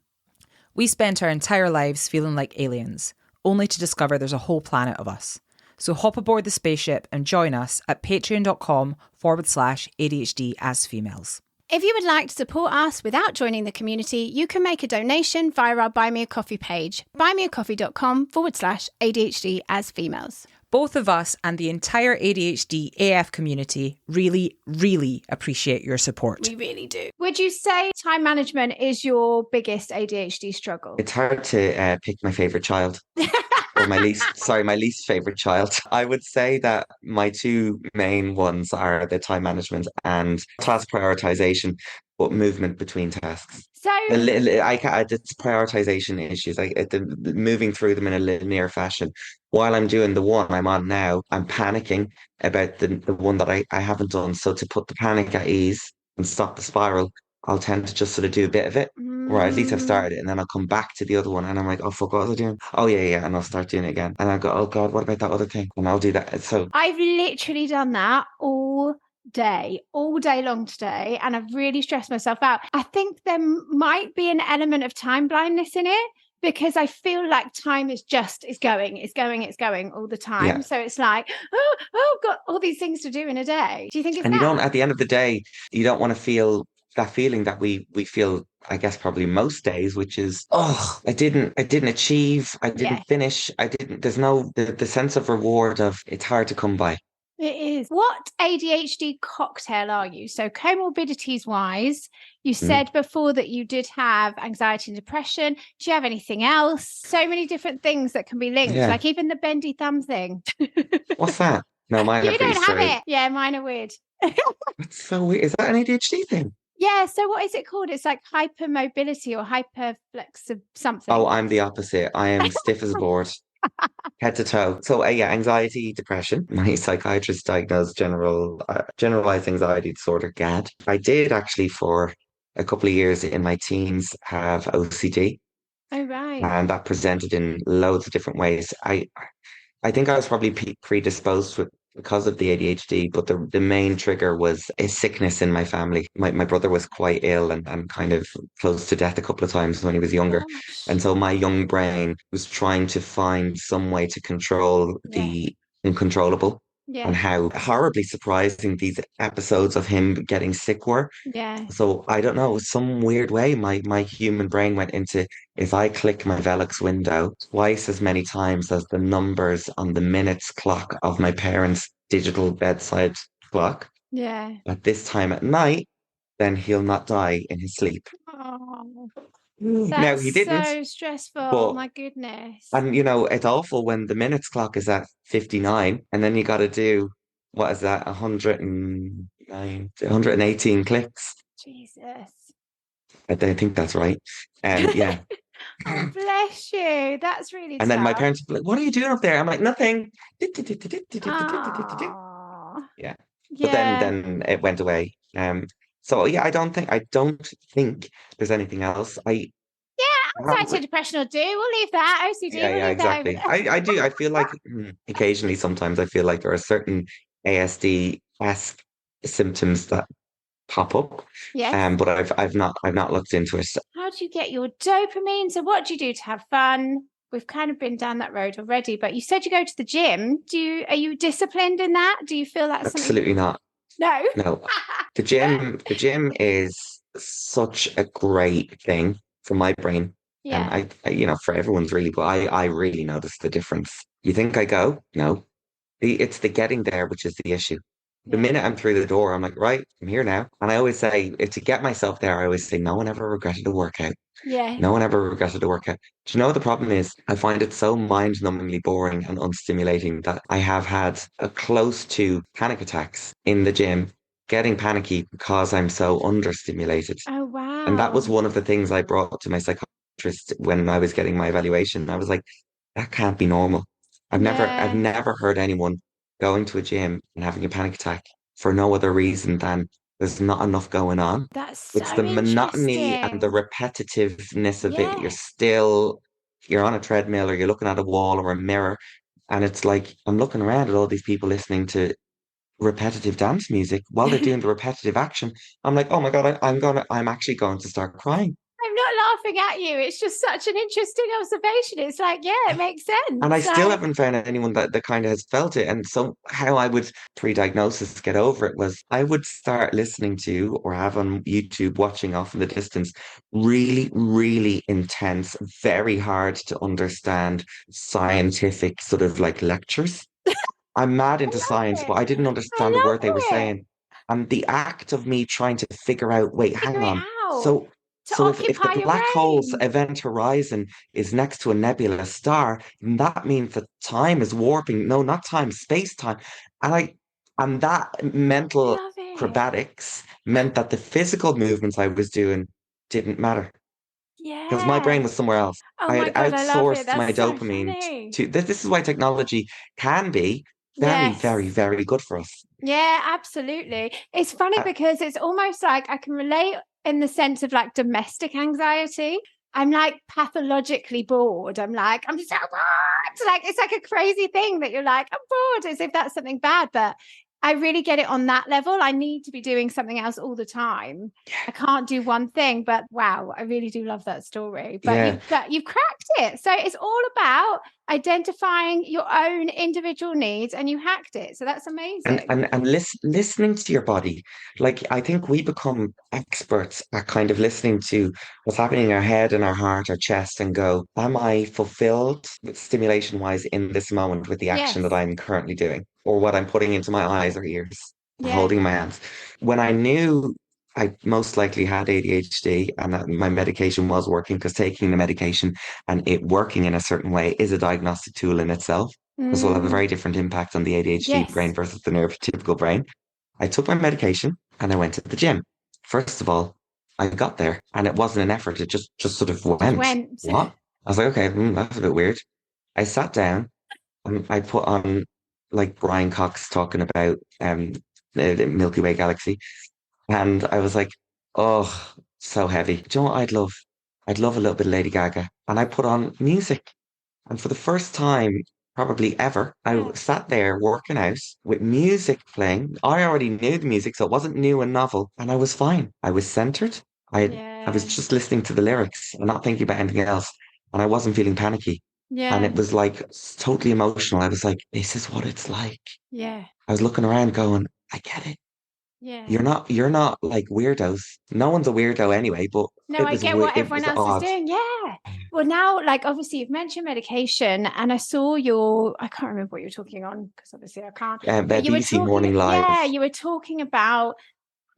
We spent our entire lives feeling like aliens, only to discover there's a whole planet of us. So hop aboard the spaceship and join us at patreon.com/ADHDasfemales. If you would like to support us without joining the community, you can make a donation via our Buy Me a Coffee page, buymeacoffee.com/ADHDasfemales. Both of us and the entire ADHD AF community really, really appreciate your support. We really do. Would you say time management is your biggest ADHD struggle? It's hard to pick my favorite child or my least favorite child. I would say that my two main ones are the time management and task prioritization, but movement between tasks. So, It's prioritization issues. Moving through them in a linear fashion. While I'm doing the one I'm on now, I'm panicking about the one that I haven't done. So to put the panic at ease and stop the spiral, I'll tend to just sort of do a bit of it. Or at least I've started it, and then I'll come back to the other one and I'm like, oh fuck, what was I doing? Oh yeah, and I'll start doing it again. And I'll go, oh God, what about that other thing? And I'll do that. So I've literally done that all day long today, and I've really stressed myself out. I think there might be an element of time blindness in it, because I feel like time is going all the time. Yeah. So it's like, oh, I've got all these things to do in a day. Do you think it's and you that? don't, at the end of the day, you don't want to feel that feeling that we feel, I guess, probably most days, which is, oh, I didn't achieve, I didn't finish, there's no, the sense of reward of it's hard to come by. It is. What ADHD cocktail are you? So comorbidities wise, you said before that you did have anxiety and depression. Do you have anything else? So many different things that can be linked, like even the bendy thumb thing. What's that? No, mine are You pretty don't have straight. it. Yeah, mine are weird. That's so weird. Is that an ADHD thing? Yeah, so what is it called? It's like hypermobility or hyperflexible something. Oh, I'm the opposite. I am stiff as a board, head to toe. So yeah, anxiety, depression. My psychiatrist diagnosed generalized anxiety disorder, GAD. I did actually for a couple of years in my teens have OCD, Oh, right. and that presented in loads of different ways. I think I was probably predisposed with because of the ADHD, but the main trigger was a sickness in my family. My brother was quite ill and kind of close to death a couple of times when he was younger. Gosh. And so my young brain was trying to find some way to control the uncontrollable. Yeah. And how horribly surprising these episodes of him getting sick were. Yeah. So I don't know, some weird way my human brain went into, if I click my Velux window twice as many times as the numbers on the minutes clock of my parents' digital bedside clock Yeah. at this time at night, then he'll not die in his sleep. Oh, Now he didn't, so stressful. but My goodness. and it's awful when the minutes clock is at 59 and then you got to do, what is that, 118 clicks. Jesus. I think that's right. And yeah. Oh, bless you. That's really And then my tough. parents would be like, what are you doing up there? I'm like, nothing. Aw. Yeah. But Yeah. then it went away. So yeah, I don't think there's anything else. Anxiety and depression will do. We'll leave that. OCD, we'll Yeah, leave that over exactly. there. I do. I feel like occasionally, sometimes I feel like there are certain ASD-esque symptoms that pop up. Yes. But I've not looked into it. How do you get your dopamine? So what do you do to have fun? We've kind of been down that road already, but you said you go to the gym. Are you disciplined in that? Do you feel that's Absolutely not. No. No. The gym is such a great thing for my brain. Yeah. And I for everyone's really, but I really notice the difference. You think I go? No. It's the getting there, which is the issue. The minute I'm through the door, I'm like, right, I'm here now. And I always say, to get myself there, I always say, no one ever regretted a workout. Yeah. No one ever regretted a workout. Do you know what the problem is? I find it so mind-numbingly boring and unstimulating that I have had a close to panic attacks in the gym, getting panicky because I'm so understimulated. Oh, wow. And that was one of the things I brought to my psychiatrist when I was getting my evaluation. I was like, that can't be normal. I've never heard anyone going to a gym and having a panic attack for no other reason than there's not enough going on. That's so It's the monotony and the repetitiveness of it. You're on a treadmill or you're looking at a wall or a mirror. And it's like, I'm looking around at all these people listening to repetitive dance music while they're doing the repetitive action. I'm like, oh my God, I'm actually going to start crying. I'm not laughing at you. It's just such an interesting observation. It's like, yeah, it makes sense. And I still haven't found anyone that kind of has felt it. And so how I would pre-diagnosis get over it was I would start listening to or have on YouTube watching off in the distance really, really intense, very hard to understand scientific sort of like lectures. I'm mad into science, but I didn't understand the word they were saying. And the act of me trying to figure out, wait, hang on. So if the black hole's event horizon is next to a nebula star, then that means that time is warping. No, not time, space-time. And that mental acrobatics meant that the physical movements I was doing didn't matter. Yeah. Because my brain was somewhere else. I had outsourced my dopamine to this is why technology can be very, very, very good for us. Yeah, absolutely. It's funny because it's almost like I can relate in the sense of like domestic anxiety. I'm like pathologically bored. I'm like, I'm so bored. Like, it's like a crazy thing that you're like, I'm bored, as if that's something bad. But I really get it on that level. I need to be doing something else all the time. I can't do one thing. But wow, I really do love that story. But you've cracked it. So it's all about identifying your own individual needs, and you hacked it. So that's amazing. And listening to your body. Like, I think we become experts at kind of listening to what's happening in our head and our heart, our chest, and go, am I fulfilled stimulation wise in this moment with the action that I'm currently doing, or what I'm putting into my eyes or ears, or holding my hands? When I knew I most likely had ADHD and that my medication was working, because taking the medication and it working in a certain way is a diagnostic tool in itself, because will have a very different impact on the ADHD brain versus the neurotypical brain. I took my medication and I went to the gym. First of all, I got there and it wasn't an effort. It just sort of went. What? I was like, okay, that's a bit weird. I sat down and I put on like Brian Cox talking about the Milky Way galaxy. And I was like, oh, so heavy. Do you know what I'd love? I'd love a little bit of Lady Gaga. And I put on music. And for the first time, probably ever, I sat there working out with music playing. I already knew the music, so it wasn't new and novel. And I was fine. I was centered. I was just listening to the lyrics and not thinking about anything else. And I wasn't feeling panicky. And it was like totally emotional. I was like, this is what it's like. I was looking around going, I get it. You're not like weirdos. No one's a weirdo anyway, but no, I get what everyone else is doing. Well, now, like, obviously you've mentioned medication, and I saw I can't remember what you were talking on, because obviously I can't. But you were BBC Morning Live. Yeah, you were talking about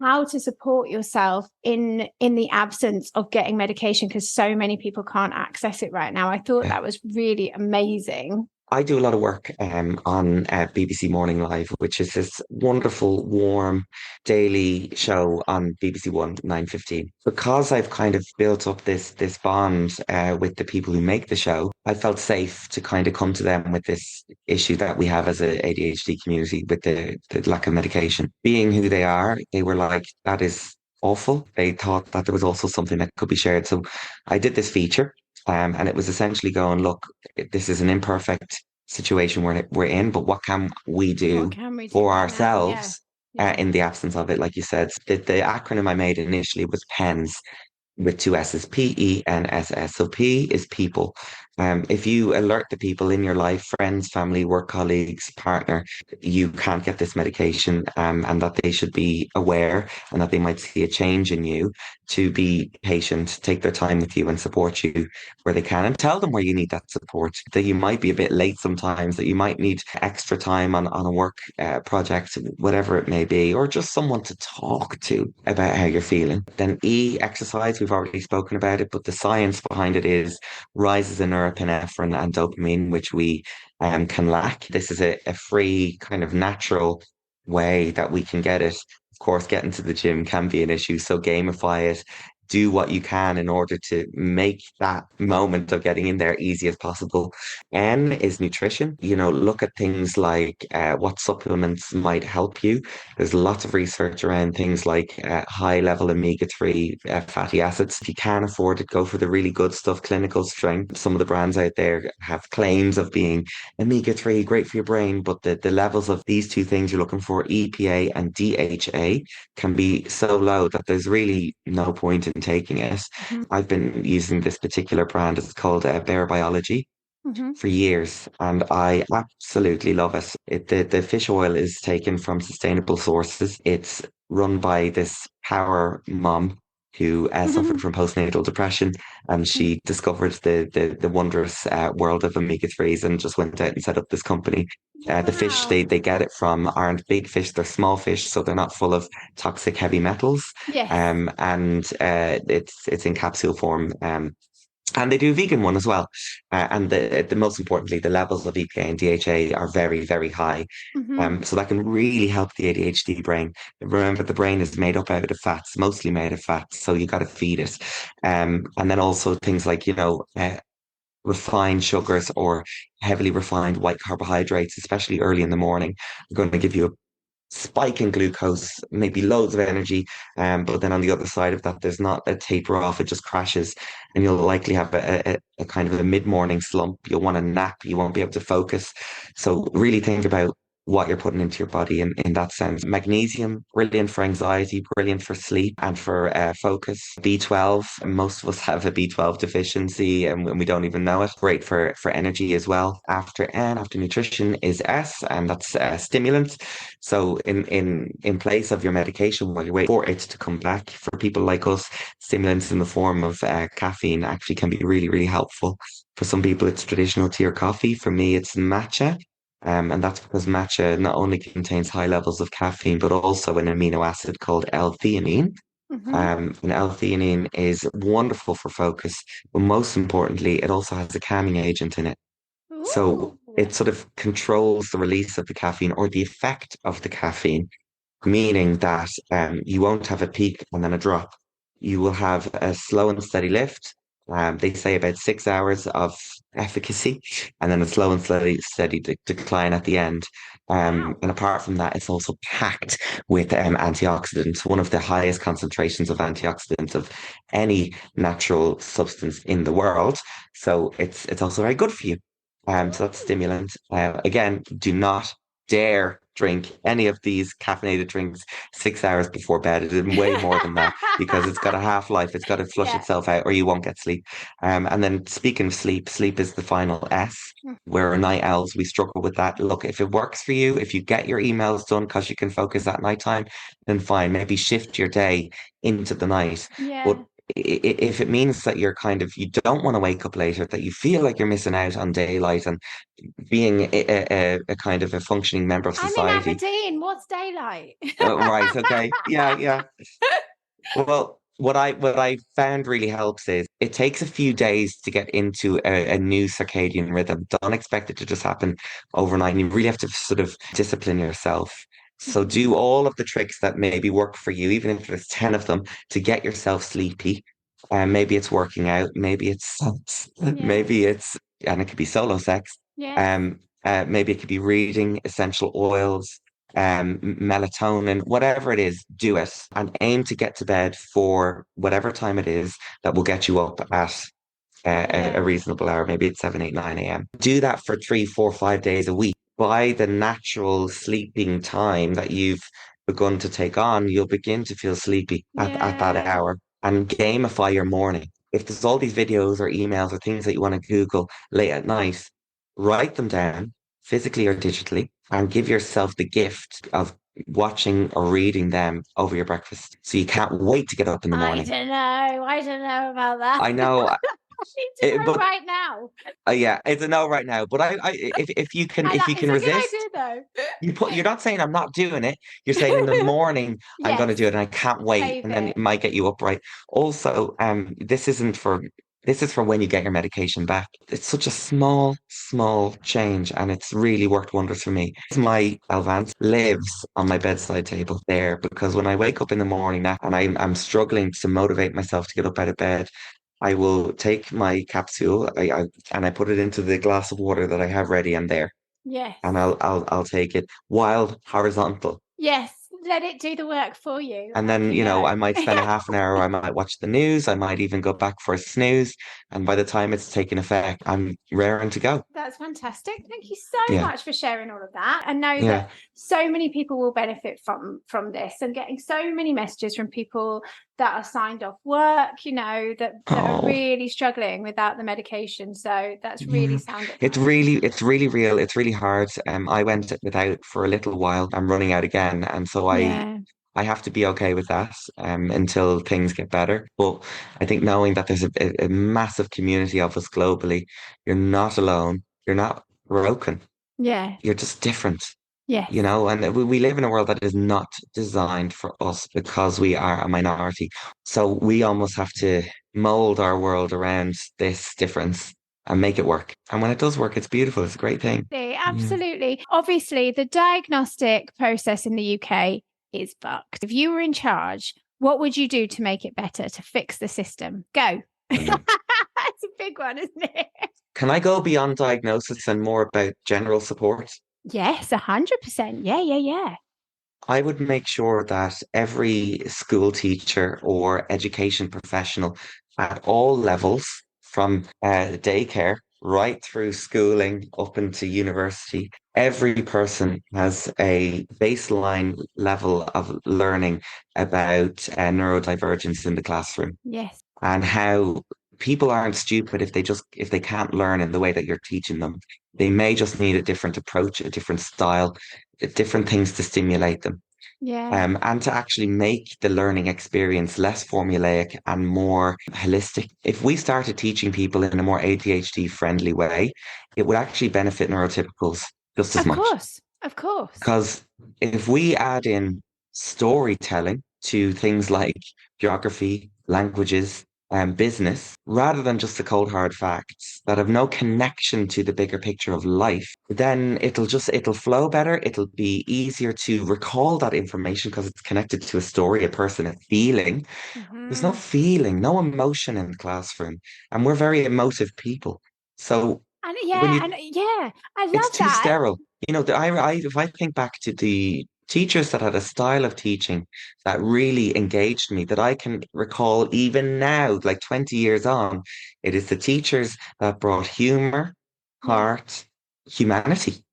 how to support yourself in the absence of getting medication, because so many people can't access it right now. I thought that was really amazing. I do a lot of work on BBC Morning Live, which is this wonderful, warm, daily show on BBC One 9:15. Because I've kind of built up this bond with the people who make the show, I felt safe to kind of come to them with this issue that we have as an ADHD community with the lack of medication. Being who they are, they were like, that is awful. They thought that there was also something that could be shared. So I did this feature. And it was essentially going, look, this is an imperfect situation we're in, but what can we do for ourselves in the absence of it? Like you said, the acronym I made initially was PENS, with two S's, PENSS. So P is people. If you alert the people in your life, friends, family, work colleagues, partner, you can't get this medication, and that they should be aware and that they might see a change in you, to be patient, take their time with you and support you where they can, and tell them where you need that support, that you might be a bit late sometimes, that you might need extra time on a work project, whatever it may be, or just someone to talk to about how you're feeling. Then E, exercise. We've already spoken about it, but the science behind it is rises in norepinephrine and dopamine, which we can lack. This is a free kind of natural way that we can get it. Of course, getting to the gym can be an issue, so gamify it. Do what you can in order to make that moment of getting in there easy as possible. N is nutrition. Look at things like what supplements might help you. There's lots of research around things like high level omega-3 fatty acids. If you can afford it, go for the really good stuff, clinical strength. Some of the brands out there have claims of being omega-3, great for your brain, but the levels of these two things you're looking for, EPA and DHA, can be so low that there's really no point in taking it. I've been using this particular brand. It's called Bare Biology for years, and I absolutely love it. The fish oil is taken from sustainable sources. It's run by this power mom who suffered from postnatal depression, and she discovered the wondrous world of omega-3s and just went out and set up this company. The fish they get it from aren't big fish, they're small fish, so they're not full of toxic heavy metals. And it's in capsule form. And they do a vegan one as well. And the most importantly, the levels of EPA and DHA are very, very high. So that can really help the ADHD brain. Remember, the brain is made up out of fats, mostly made of fats. So you got to feed it. And then also things like, refined sugars or heavily refined white carbohydrates, especially early in the morning, are going to give you spike in glucose, maybe loads of energy, but then on the other side of that, there's not a taper off, it just crashes, and you'll likely have a kind of a mid-morning slump. You'll want to nap, you won't be able to focus. So really think about what you're putting into your body in that sense. Magnesium, brilliant for anxiety, brilliant for sleep and for focus. B12, most of us have a B12 deficiency and we don't even know it. Great for energy as well. After N, after nutrition is S, and that's stimulants. So in place of your medication while you wait for it to come back, for people like us, stimulants in the form of caffeine actually can be really, really helpful. For some people, it's traditional tea or coffee. For me, it's matcha. And that's because matcha not only contains high levels of caffeine, but also an amino acid called L-theanine. And L-theanine is wonderful for focus, but most importantly, it also has a calming agent in it. So Ooh. it sort of controls the release of the caffeine or the effect of the caffeine, meaning that you won't have a peak and then a drop. You will have a slow and steady lift. They say about 6 hours of efficacy, and then a slow and steady decline at the end. Wow. And apart from that, it's also packed with antioxidants, one of the highest concentrations of antioxidants of any natural substance in the world. So it's also very good for you. So that's stimulant. Again, do not dare drink any of these caffeinated drinks 6 hours before bed. It is way more than that because it's got a half-life. It's got to flush Yeah. itself out or you won't get sleep. And then speaking of sleep, sleep is the final S. We're night owls. We struggle with that. Look, if it works for you, if you get your emails done because you can focus at nighttime, then fine. Maybe shift your day into the night. Yeah. But if it means that you don't want to wake up later, that you feel like you're missing out on daylight and being a kind of a functioning member of I'm in society. Aberdeen. What's daylight? Right, okay. Yeah, yeah. Well, what I found really helps is it takes a few days to get into a new circadian rhythm. Don't expect it to just happen overnight. And you really have to sort of discipline yourself. So do all of the tricks that maybe work for you, even if there's 10 of them, to get yourself sleepy. And maybe it's working out, maybe it's sex, Yeah. and it could be solo sex. Yeah. Maybe it could be reading essential oils, melatonin, whatever it is, do it and aim to get to bed for whatever time it is that will get you up at a reasonable hour. Maybe it's 7, 8, 9 a.m. Do that for 3, 4, 5 days a week. By the natural sleeping time that you've begun to take on, you'll begin to feel sleepy at that Yeah. hour and gamify your morning. If there's all these videos or emails or things that you want to Google late at night, write them down physically or digitally and give yourself the gift of watching or reading them over your breakfast. So you can't wait to get up in the I morning. don't know. I don't know about that. I know, I need to know but right now. yeah, it's a no right now. But if you can, if you It's can a good resist, idea, though. you're not saying I'm not doing it. You're saying in the morning I'm going to Yes. do it and I can't wait, Save and then it. it might get you upright. Also, this is for when you get your medication back. It's such a small change, and it's really worked wonders for me. My Alvance lives on my bedside table there because when I wake up in the morning now and I'm struggling to motivate myself to get up out of bed, I will take my capsule, and I put it into the glass of water that I have ready and there, Yes. and I'll take it while horizontal. Yes. Let it do the work for you. And Off then, you I go. might spend a half an hour, I might watch the news, I might even go back for a snooze. And by the time it's taken effect, I'm raring to go. That's fantastic. Thank you so Yeah. much for sharing all of that. And know Yeah. that so many people will benefit from this, and getting so many messages from people that are signed off work, that are Oh, really struggling without the medication. So that's yeah. really sound It's advice. really real. It's really hard. I went without for a little while. I'm running out again. And so Yeah. I have to be okay with that until things get better. But I think knowing that there's a massive community of us globally, you're not alone. You're not broken. Yeah. You're just different, Yes. and we live in a world that is not designed for us because we are a minority. So we almost have to mold our world around this difference and make it work. And when it does work, it's beautiful. It's a great thing. Absolutely. Obviously, the diagnostic process in the UK is fucked. If you were in charge, what would you do to make it better, to fix the system? Go. That's a big one, isn't it? Can I go beyond diagnosis and more about general support? Yes, 100%. Yeah. I would make sure that every school teacher or education professional at all levels, from daycare right through schooling up into university, every person has a baseline level of learning about neurodivergence in the classroom Yes. and how people aren't stupid if they can't learn in the way that you're teaching them. They may just need a different approach, a different style, different things to stimulate them. Yeah. And to actually make the learning experience less formulaic and more holistic. If we started teaching people in a more ADHD friendly way, it would actually benefit neurotypicals just as Of much. course. Of course. Because if we add in storytelling to things like geography, languages, and business, rather than just the cold hard facts that have no connection to the bigger picture of life, then it'll flow better. It'll be easier to recall that information because it's connected to a story, a person, a feeling. There's no Hmm. feeling, no emotion in the classroom, and we're very emotive people. So And when yeah, you and yeah, I it's love too that. sterile. If I think back to the teachers that had a style of teaching that really engaged me, that I can recall even now, like 20 years on, it is the teachers that brought humor, Yeah, heart, humanity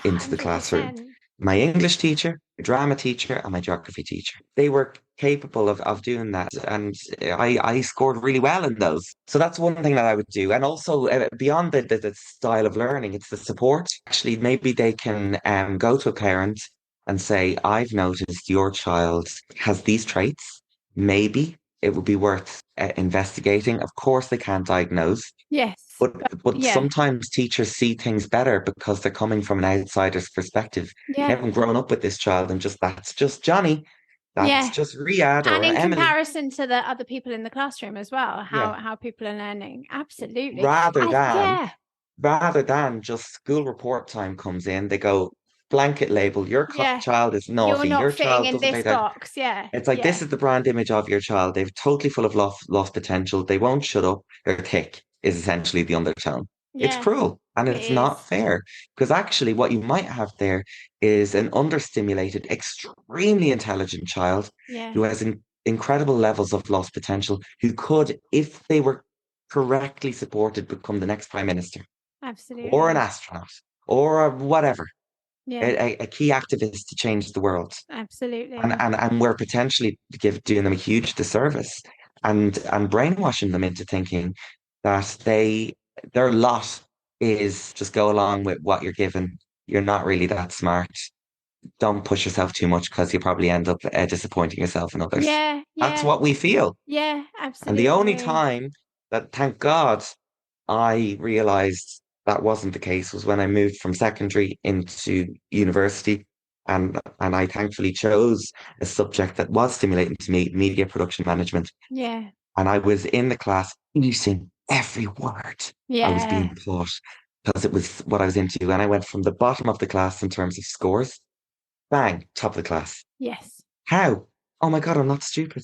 into the classroom. 100%. My English teacher, my drama teacher, and my geography teacher. They were capable of doing that. And I scored really well in those. So that's one thing that I would do. And also beyond the style of learning, it's the support. Actually, maybe they can go to a parent and say, I've noticed your child has these traits. Maybe it would be worth investigating. Of course, they can't diagnose. Yes. But Yeah. sometimes teachers see things better because they're coming from an outsider's perspective. They Yeah. haven't grown up with this child and just that's just Johnny, that's Yeah. just Riyadh And or in Emily. comparison to the other people in the classroom as well, Yeah. how people are learning. Absolutely. Rather than Yeah. rather than just school report time comes in, they go blanket label, your Yeah. child is You're naughty, not your fitting child in doesn't pay this attention. box. Yeah. It's like Yeah. this is the brand image of your child. They're totally full of lost potential. They won't shut up. They're thick is essentially the undertone. It's Yeah. cruel and It it's not is. fair because actually what you might have there is an understimulated, extremely intelligent child Yeah. who has incredible levels of lost potential who could, if they were correctly supported, become the next prime minister or an Absolutely. astronaut or whatever, Yeah. a key activist to change the world and Absolutely. and we're potentially doing them a huge disservice and brainwashing them into thinking that their lot is just go along with what you're given. You're not really that smart. Don't push yourself too much because you probably end up disappointing yourself and others. Yeah. That's Yeah. what we feel. Yeah. And the only Absolutely. time that, thank God, I realized that wasn't the case was when I moved from secondary into university. And I thankfully chose a subject that was stimulating to me, media production management. Yeah. And I was in the class eating every word I was Yeah. being taught because it was what I was into. And I went from the bottom of the class in terms of scores, bang, top of the class. Yes. How? Oh my God, I'm not stupid.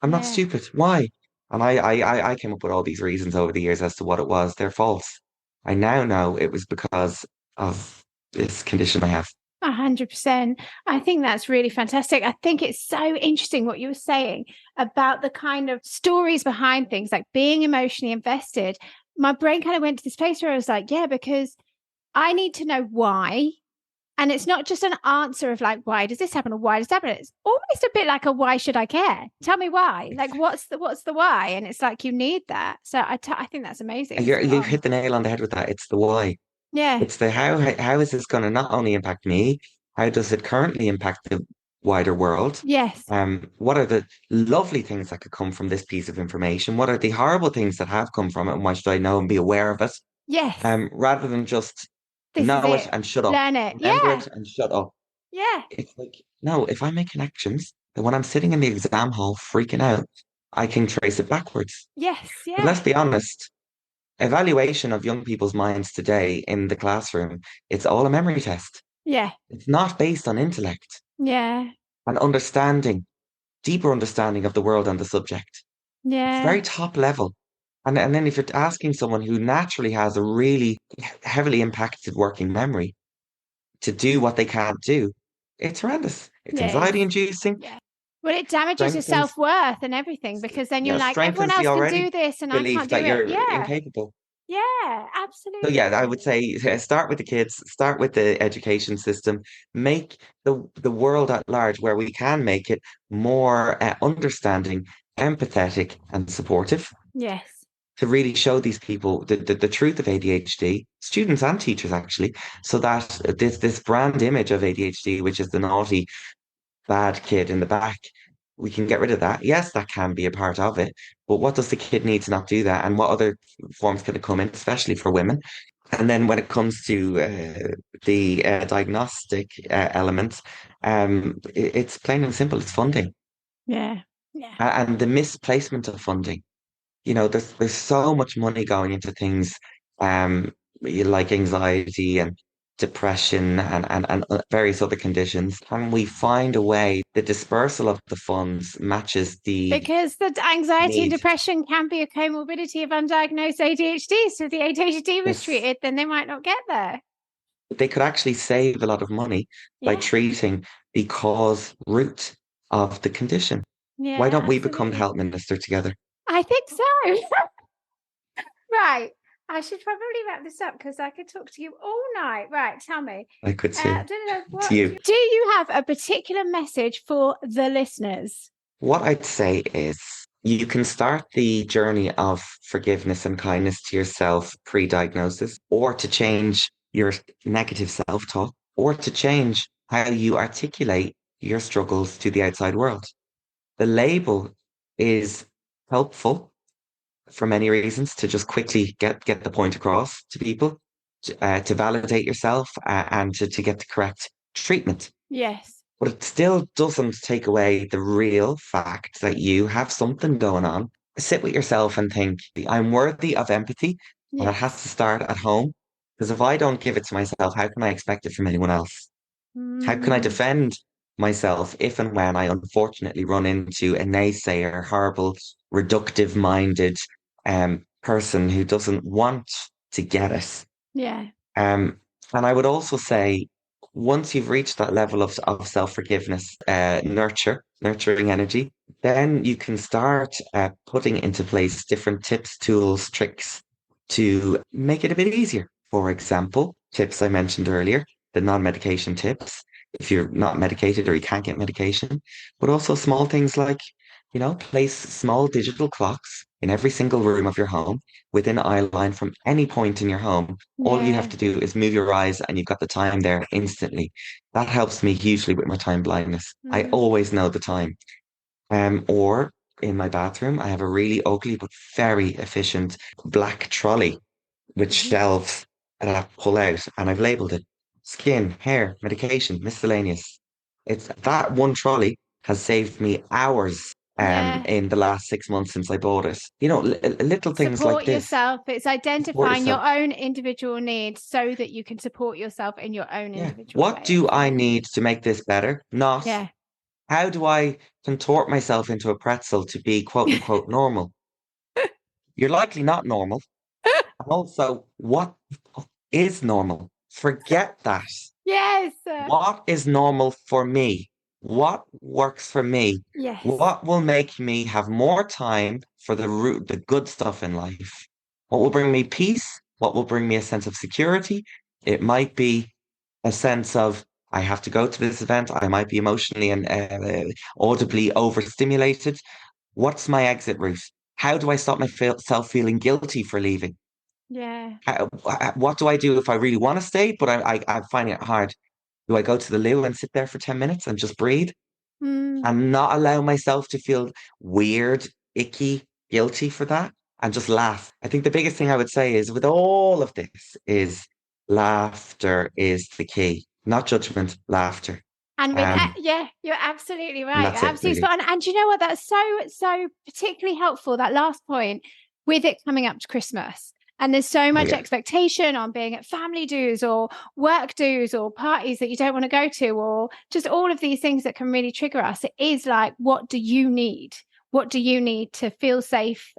I'm not Yeah. stupid. Why? And I came up with all these reasons over the years as to what it was. They're false. I now know it was because of this condition I have. 100%. I think that's really fantastic. I think it's so interesting what you were saying about the kind of stories behind things, like being emotionally invested. My brain kind of went to this place where I was like, yeah, because I need to know why. And it's not just an answer of like, why does this happen or why does that happen? It's almost a bit like a why should I care? Tell me why. Like, what's the why? And it's like you need that. So I think that's amazing. You Spot on. hit the nail on the head with that. It's the why. Yeah. It's the how. How is this going to not only impact me? How does it currently impact the wider world? Yes. What are the lovely things that could come from this piece of information? What are the horrible things that have come from it? And why should I know and be aware of it? Yes. Rather than just This is know it it. and shut up. Learn it. Remember Yeah. it and shut up. Yeah. It's like, no, if I make connections, then when I'm sitting in the exam hall freaking out, I can trace it backwards. Yes. But Yeah. let's be honest, evaluation of young people's minds today in the classroom, it's all a memory test. Yeah. It's not based on intellect Yeah. and understanding, deeper understanding of the world and the subject. It's Yeah. very top level. And then if you're asking someone who naturally has a really heavily impacted working memory to do what they can't do, it's horrendous. It's Yes. anxiety inducing. Yeah. Well, it damages your Strengthens- self-worth and everything, because then you're like, everyone strengthens the else can already do this and I belief can't do that it. you're Yeah. incapable. Yeah, So absolutely. yeah, I would say start with the kids, start with the education system, make the world at large where we can make it more understanding, empathetic, and supportive, Yes. to really show these people the truth of ADHD, students and teachers actually, so that this brand image of ADHD, which is the naughty, bad kid in the back, we can get rid of that. Yes, that can be a part of it, but what does the kid need to not do that? And what other forms can it come in, especially for women? And then when it comes to the diagnostic elements, it's plain and simple. It's funding Yeah. Yeah. and the misplacement of funding. There's so much money going into things um, like anxiety and depression and various other conditions. Can we find a way the dispersal of the funds matches the Because the anxiety and need? depression can be a comorbidity of undiagnosed ADHD. So if the ADHD was Yes. treated, then they might not get there. They could actually save a lot of money by Yeah. treating the cause root of the condition. Yeah. Why don't we become the absolutely. health minister together? I think so. Right. I should probably wrap this up because I could talk to you all night. Right. Tell me. I could see. What, To you. do you have a particular message for the listeners? What I'd say is you can start the journey of forgiveness and kindness to yourself pre-diagnosis, or to change your negative self-talk, or to change how you articulate your struggles to the outside world. The label is helpful for many reasons, to just quickly get the point across to people, to validate yourself, and to get the correct treatment. Yes. But it still doesn't take away the real fact that you have something going on. Sit with yourself and think, I'm worthy of empathy, and it has Yes. to start at home. Because if I don't give it to myself, how can I expect it from anyone else? How can I defend myself if and when I unfortunately run into a naysayer, horrible, reductive minded person who doesn't want to get it? Yeah. And I would also say, once you've reached that level of self-forgiveness, nurturing energy, then you can start putting into place different tips, tools, tricks to make it a bit easier. For example, tips I mentioned earlier, the non-medication tips, if you're not medicated or you can't get medication, but also small things like, place small digital clocks in every single room of your home within eye line from any point in your home. All you have to do is move your eyes and you've got the time there instantly. That helps me hugely with my time blindness. I always know the time. Or in my bathroom, I have a really ugly but very efficient black trolley with shelves that I pull out, and I've labeled it skin, hair, medication, miscellaneous. It's that one trolley has saved me hours in the last 6 months since I bought it. Little things Support like this. yourself. It's identifying yourself. your own individual needs so that you can support yourself in your own individual way. What do I need to make this better? Not how do I contort myself into a pretzel to be quote unquote normal? You're likely not normal. And also, what is normal? Forget that. Yes. What is normal for me? What works for me? Yes. What will make me have more time for the good stuff in life? What will bring me peace? What will bring me a sense of security? It might be a sense of, I have to go to this event. I might be emotionally and audibly overstimulated. What's my exit route? How do I stop myself feeling guilty for leaving? Yeah. What do I do if I really want to stay, but I'm finding it hard? Do I go to the loo and sit there for 10 minutes and just breathe and not allow myself to feel weird, icky, guilty for that, and just laugh? I think the biggest thing I would say is with all of this is laughter is the key, not judgment, laughter. And with you're absolutely right. That's You're it, absolutely really. spot on. And you know what? That's so particularly helpful, that last point, with it coming up to Christmas. And there's so much expectation on being at family dues or work dues or parties that you don't want to go to, or just all of these things that can really trigger us. It is like, what do you need? What do you need to feel safe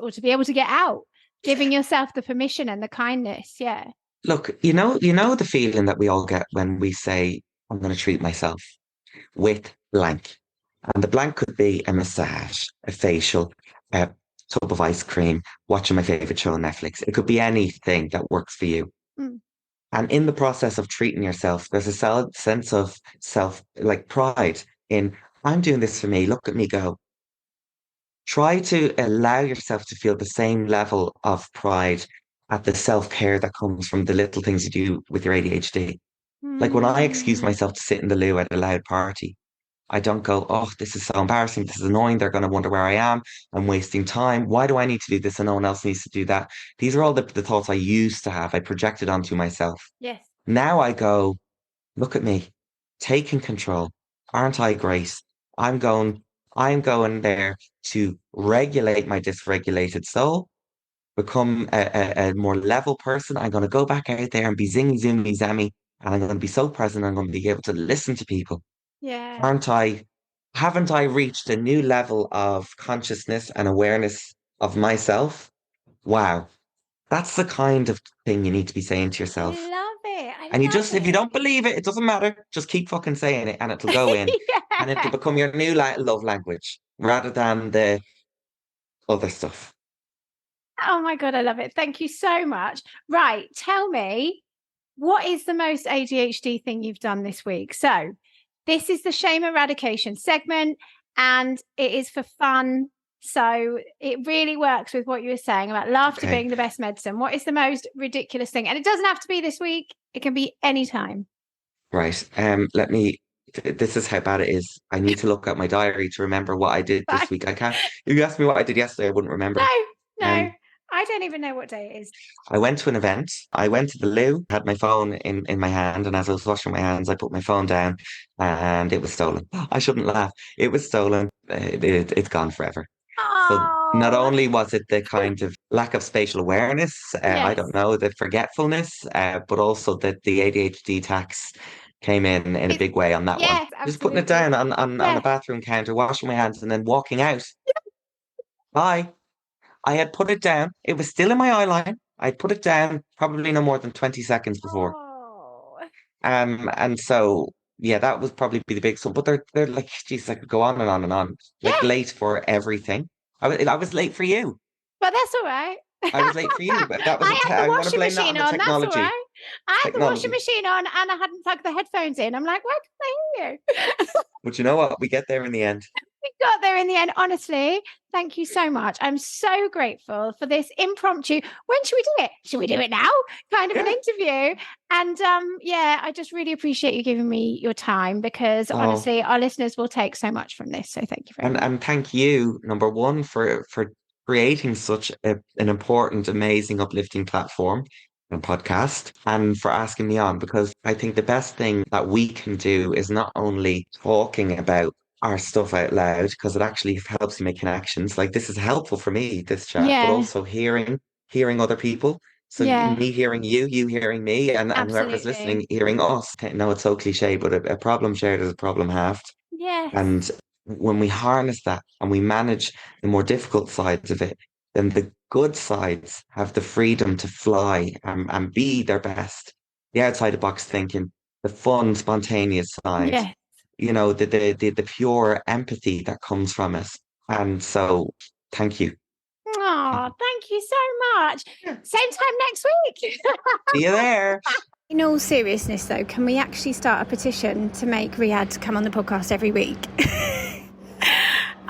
or to be able to get out? Giving yourself the permission and the kindness. Yeah. Look, you know the feeling that we all get when we say, I'm going to treat myself. with blank. And the blank could be a massage, a facial, a tub of ice cream, watching my favorite show on Netflix. It could be anything that works for you. Mm. And in the process of treating yourself, there's a sense of self, like pride in, I'm doing this for me. Look at me go. Try to allow yourself to feel the same level of pride at the self-care that comes from the little things you do with your ADHD. Like when I excuse Mm. myself to sit in the loo at a loud party, I don't go, oh, this is so embarrassing. This is annoying. They're going to wonder where I am. I'm wasting time. Why do I need to do this and no one else needs to do that? These are all the thoughts I used to have. I projected onto myself. Yes. Now I go, look at me, taking control. Aren't I great? I'm going, I'm going there to regulate my dysregulated soul, become a more level person. I'm going to go back out there and be zingy, zoomy, zammy, and I'm going to be so present. I'm going to be able to listen to people. Yeah. Aren't I? Haven't I reached a new level of consciousness and awareness of myself? Wow, that's the kind of thing you need to be saying to I yourself. love it. I And you love just, if you it. don't believe it, it doesn't matter. Just keep fucking saying it and it'll go in and it'll Yeah. become your new love language rather than the other stuff. Oh my God, I love it. Thank you so much. Right. Tell me, what is the most ADHD thing you've done this week? So, this is the shame eradication segment and it is for fun. So, it really works with what you were saying about laughter Okay, being the best medicine. What is the most ridiculous thing? And it doesn't have to be this week, it can be anytime. right. This is how bad it is. I need to look at my diary to remember what I did Bye. this week. I can't, if you asked me what I did yesterday, I wouldn't remember. No, no, Um, I don't even know what day it is. I went to an event. I went to the loo, had my phone in my hand, and as I was washing my hands, I put my phone down and it was stolen. I shouldn't laugh. It was stolen. It's gone forever. So not Oh, only was it the kind of lack of spatial awareness, I yes. don't know, the forgetfulness, but also that the ADHD tax came in a It's, big way on that one. yes, Just putting it absolutely. down on a Yes. bathroom counter, washing my hands, and then walking out. Bye. I had put it down. It was still in my eye line. I put it down probably no more than 20 seconds before. Oh, And so yeah, that was probably be the big one. But they're like, geez, I could go on and on and on. Like yeah, late for everything. I was late for you. but that's all right. I was late for you, but that was I had the I want to washing blame that on machine the on. That's all technology. right. I had the washing Technology. machine on and I hadn't plugged the headphones in. I'm like, why couldn't I hear you? But you know what? We get there in the end. We got there in the end. Honestly, thank you so much. I'm so grateful for this impromptu. When should we do it? Should we do it now? Kind of an Yeah. interview. And yeah, I just really appreciate you giving me your time because Oh, honestly, our listeners will take so much from this. So thank you very much. and thank you, number one, for creating such an important, amazing, uplifting platform and podcast, and for asking me on because I think the best thing that we can do is not only talking about our stuff out loud because it actually helps you make connections. Like this is helpful for me, this chat, but Yeah, also hearing other people. So yeah, me hearing you, you hearing me, and whoever's absolutely. listening hearing us. I know it's so cliche, but a problem shared is a problem halved. Yes. And when we harness that and we manage the more difficult sides of it, then the good sides have the freedom to fly and be their best. The outside the box thinking, the fun, spontaneous side, Yes. you know, the pure empathy that comes from it. And so, thank you. Oh, thank you so much. Same time next week. See you there. In all seriousness, though, can we actually start a petition to make Riyadh come on the podcast every week?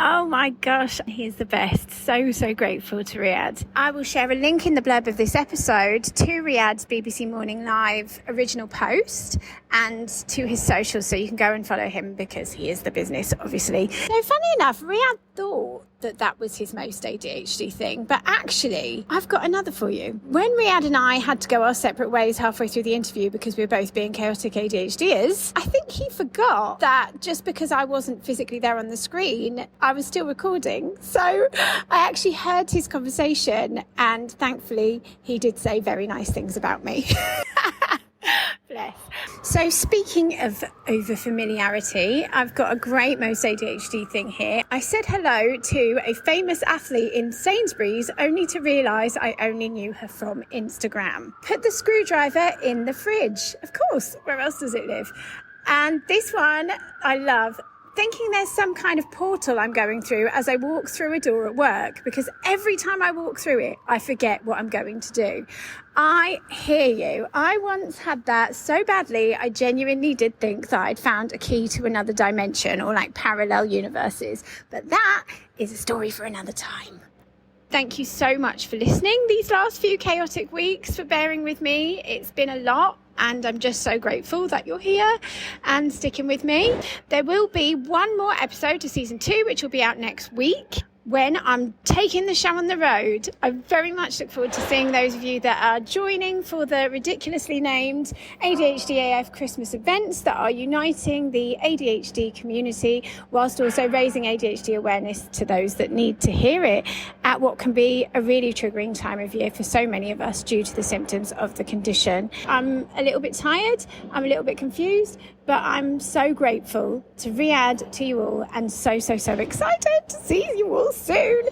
Oh my gosh, he's the best. So grateful to Riyadh. I will share a link in the blurb of this episode to Riyadh's BBC Morning Live original post and to his socials, so you can go and follow him because he is the business, obviously. So funny enough, Riyadh thought that was his most ADHD thing, but actually I've got another for you. When Riyadh and I had to go our separate ways halfway through the interview because we were both being chaotic ADHDers, I think he forgot that just because I wasn't physically there on the screen, I was still recording. So I actually heard his conversation and thankfully he did say very nice things about me. Bless. So speaking of overfamiliarity, I've got a great most ADHD thing here. I said hello to a famous athlete in Sainsbury's only to realise I only knew her from Instagram. Put the screwdriver in the fridge. Of course, where else does it live? And this one I love, thinking there's some kind of portal I'm going through as I walk through a door at work, because every time I walk through it, I forget what I'm going to do. I hear you. I once had that so badly, I genuinely did think that I'd found a key to another dimension or like parallel universes. But that is a story for another time. Thank you so much for listening these last few chaotic weeks, for bearing with me. It's been a lot. And I'm just so grateful that you're here and sticking with me. There will be one more episode to season 2, which will be out next week, when I'm taking the show on the road. I very much look forward to seeing those of you that are joining for the ridiculously named ADHD AF Christmas events that are uniting the ADHD community whilst also raising ADHD awareness to those that need to hear it at what can be a really triggering time of year for so many of us due to the symptoms of the condition. I'm a little bit tired, I'm a little bit confused, but I'm so grateful to Riyadh to you all, and so excited to see you all soon.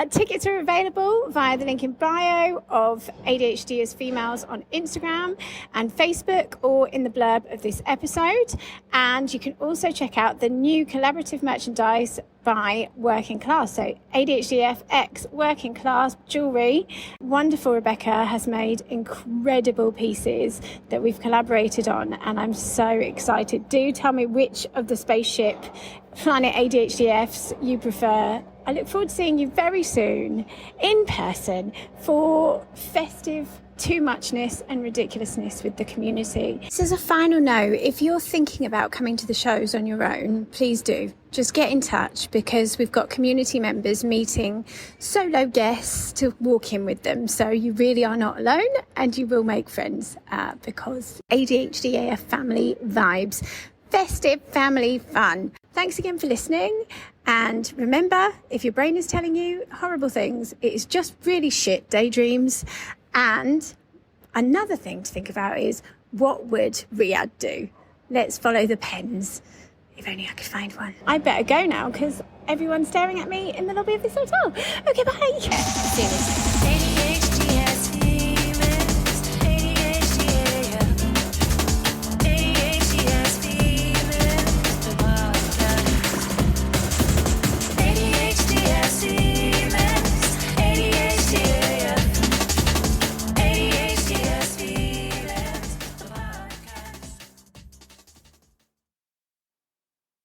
Tickets are available via the link in bio of ADHD as Females on Instagram and Facebook, or in the blurb of this episode. And you can also check out the new collaborative merchandise by Working Class, so ADHDFX Working Class jewellery. Wonderful Rebecca has made incredible pieces that we've collaborated on, and I'm so excited. Do tell me which of the spaceship planet ADHDFs you prefer. I look forward to seeing you very soon in person for festive too muchness and ridiculousness with the community. So as a final note, if you're thinking about coming to the shows on your own, please do. Just get in touch, because we've got community members meeting solo guests to walk in with them. So you really are not alone, and you will make friends because ADHD AF family vibes. Festive family fun. Thanks again for listening. And remember, if your brain is telling you horrible things, it is just really shit daydreams. And another thing to think about is, what would Riyadh do? Let's follow the pens. If only I could find one. I better go now, because everyone's staring at me in the lobby of this hotel. Okay, bye. See you later.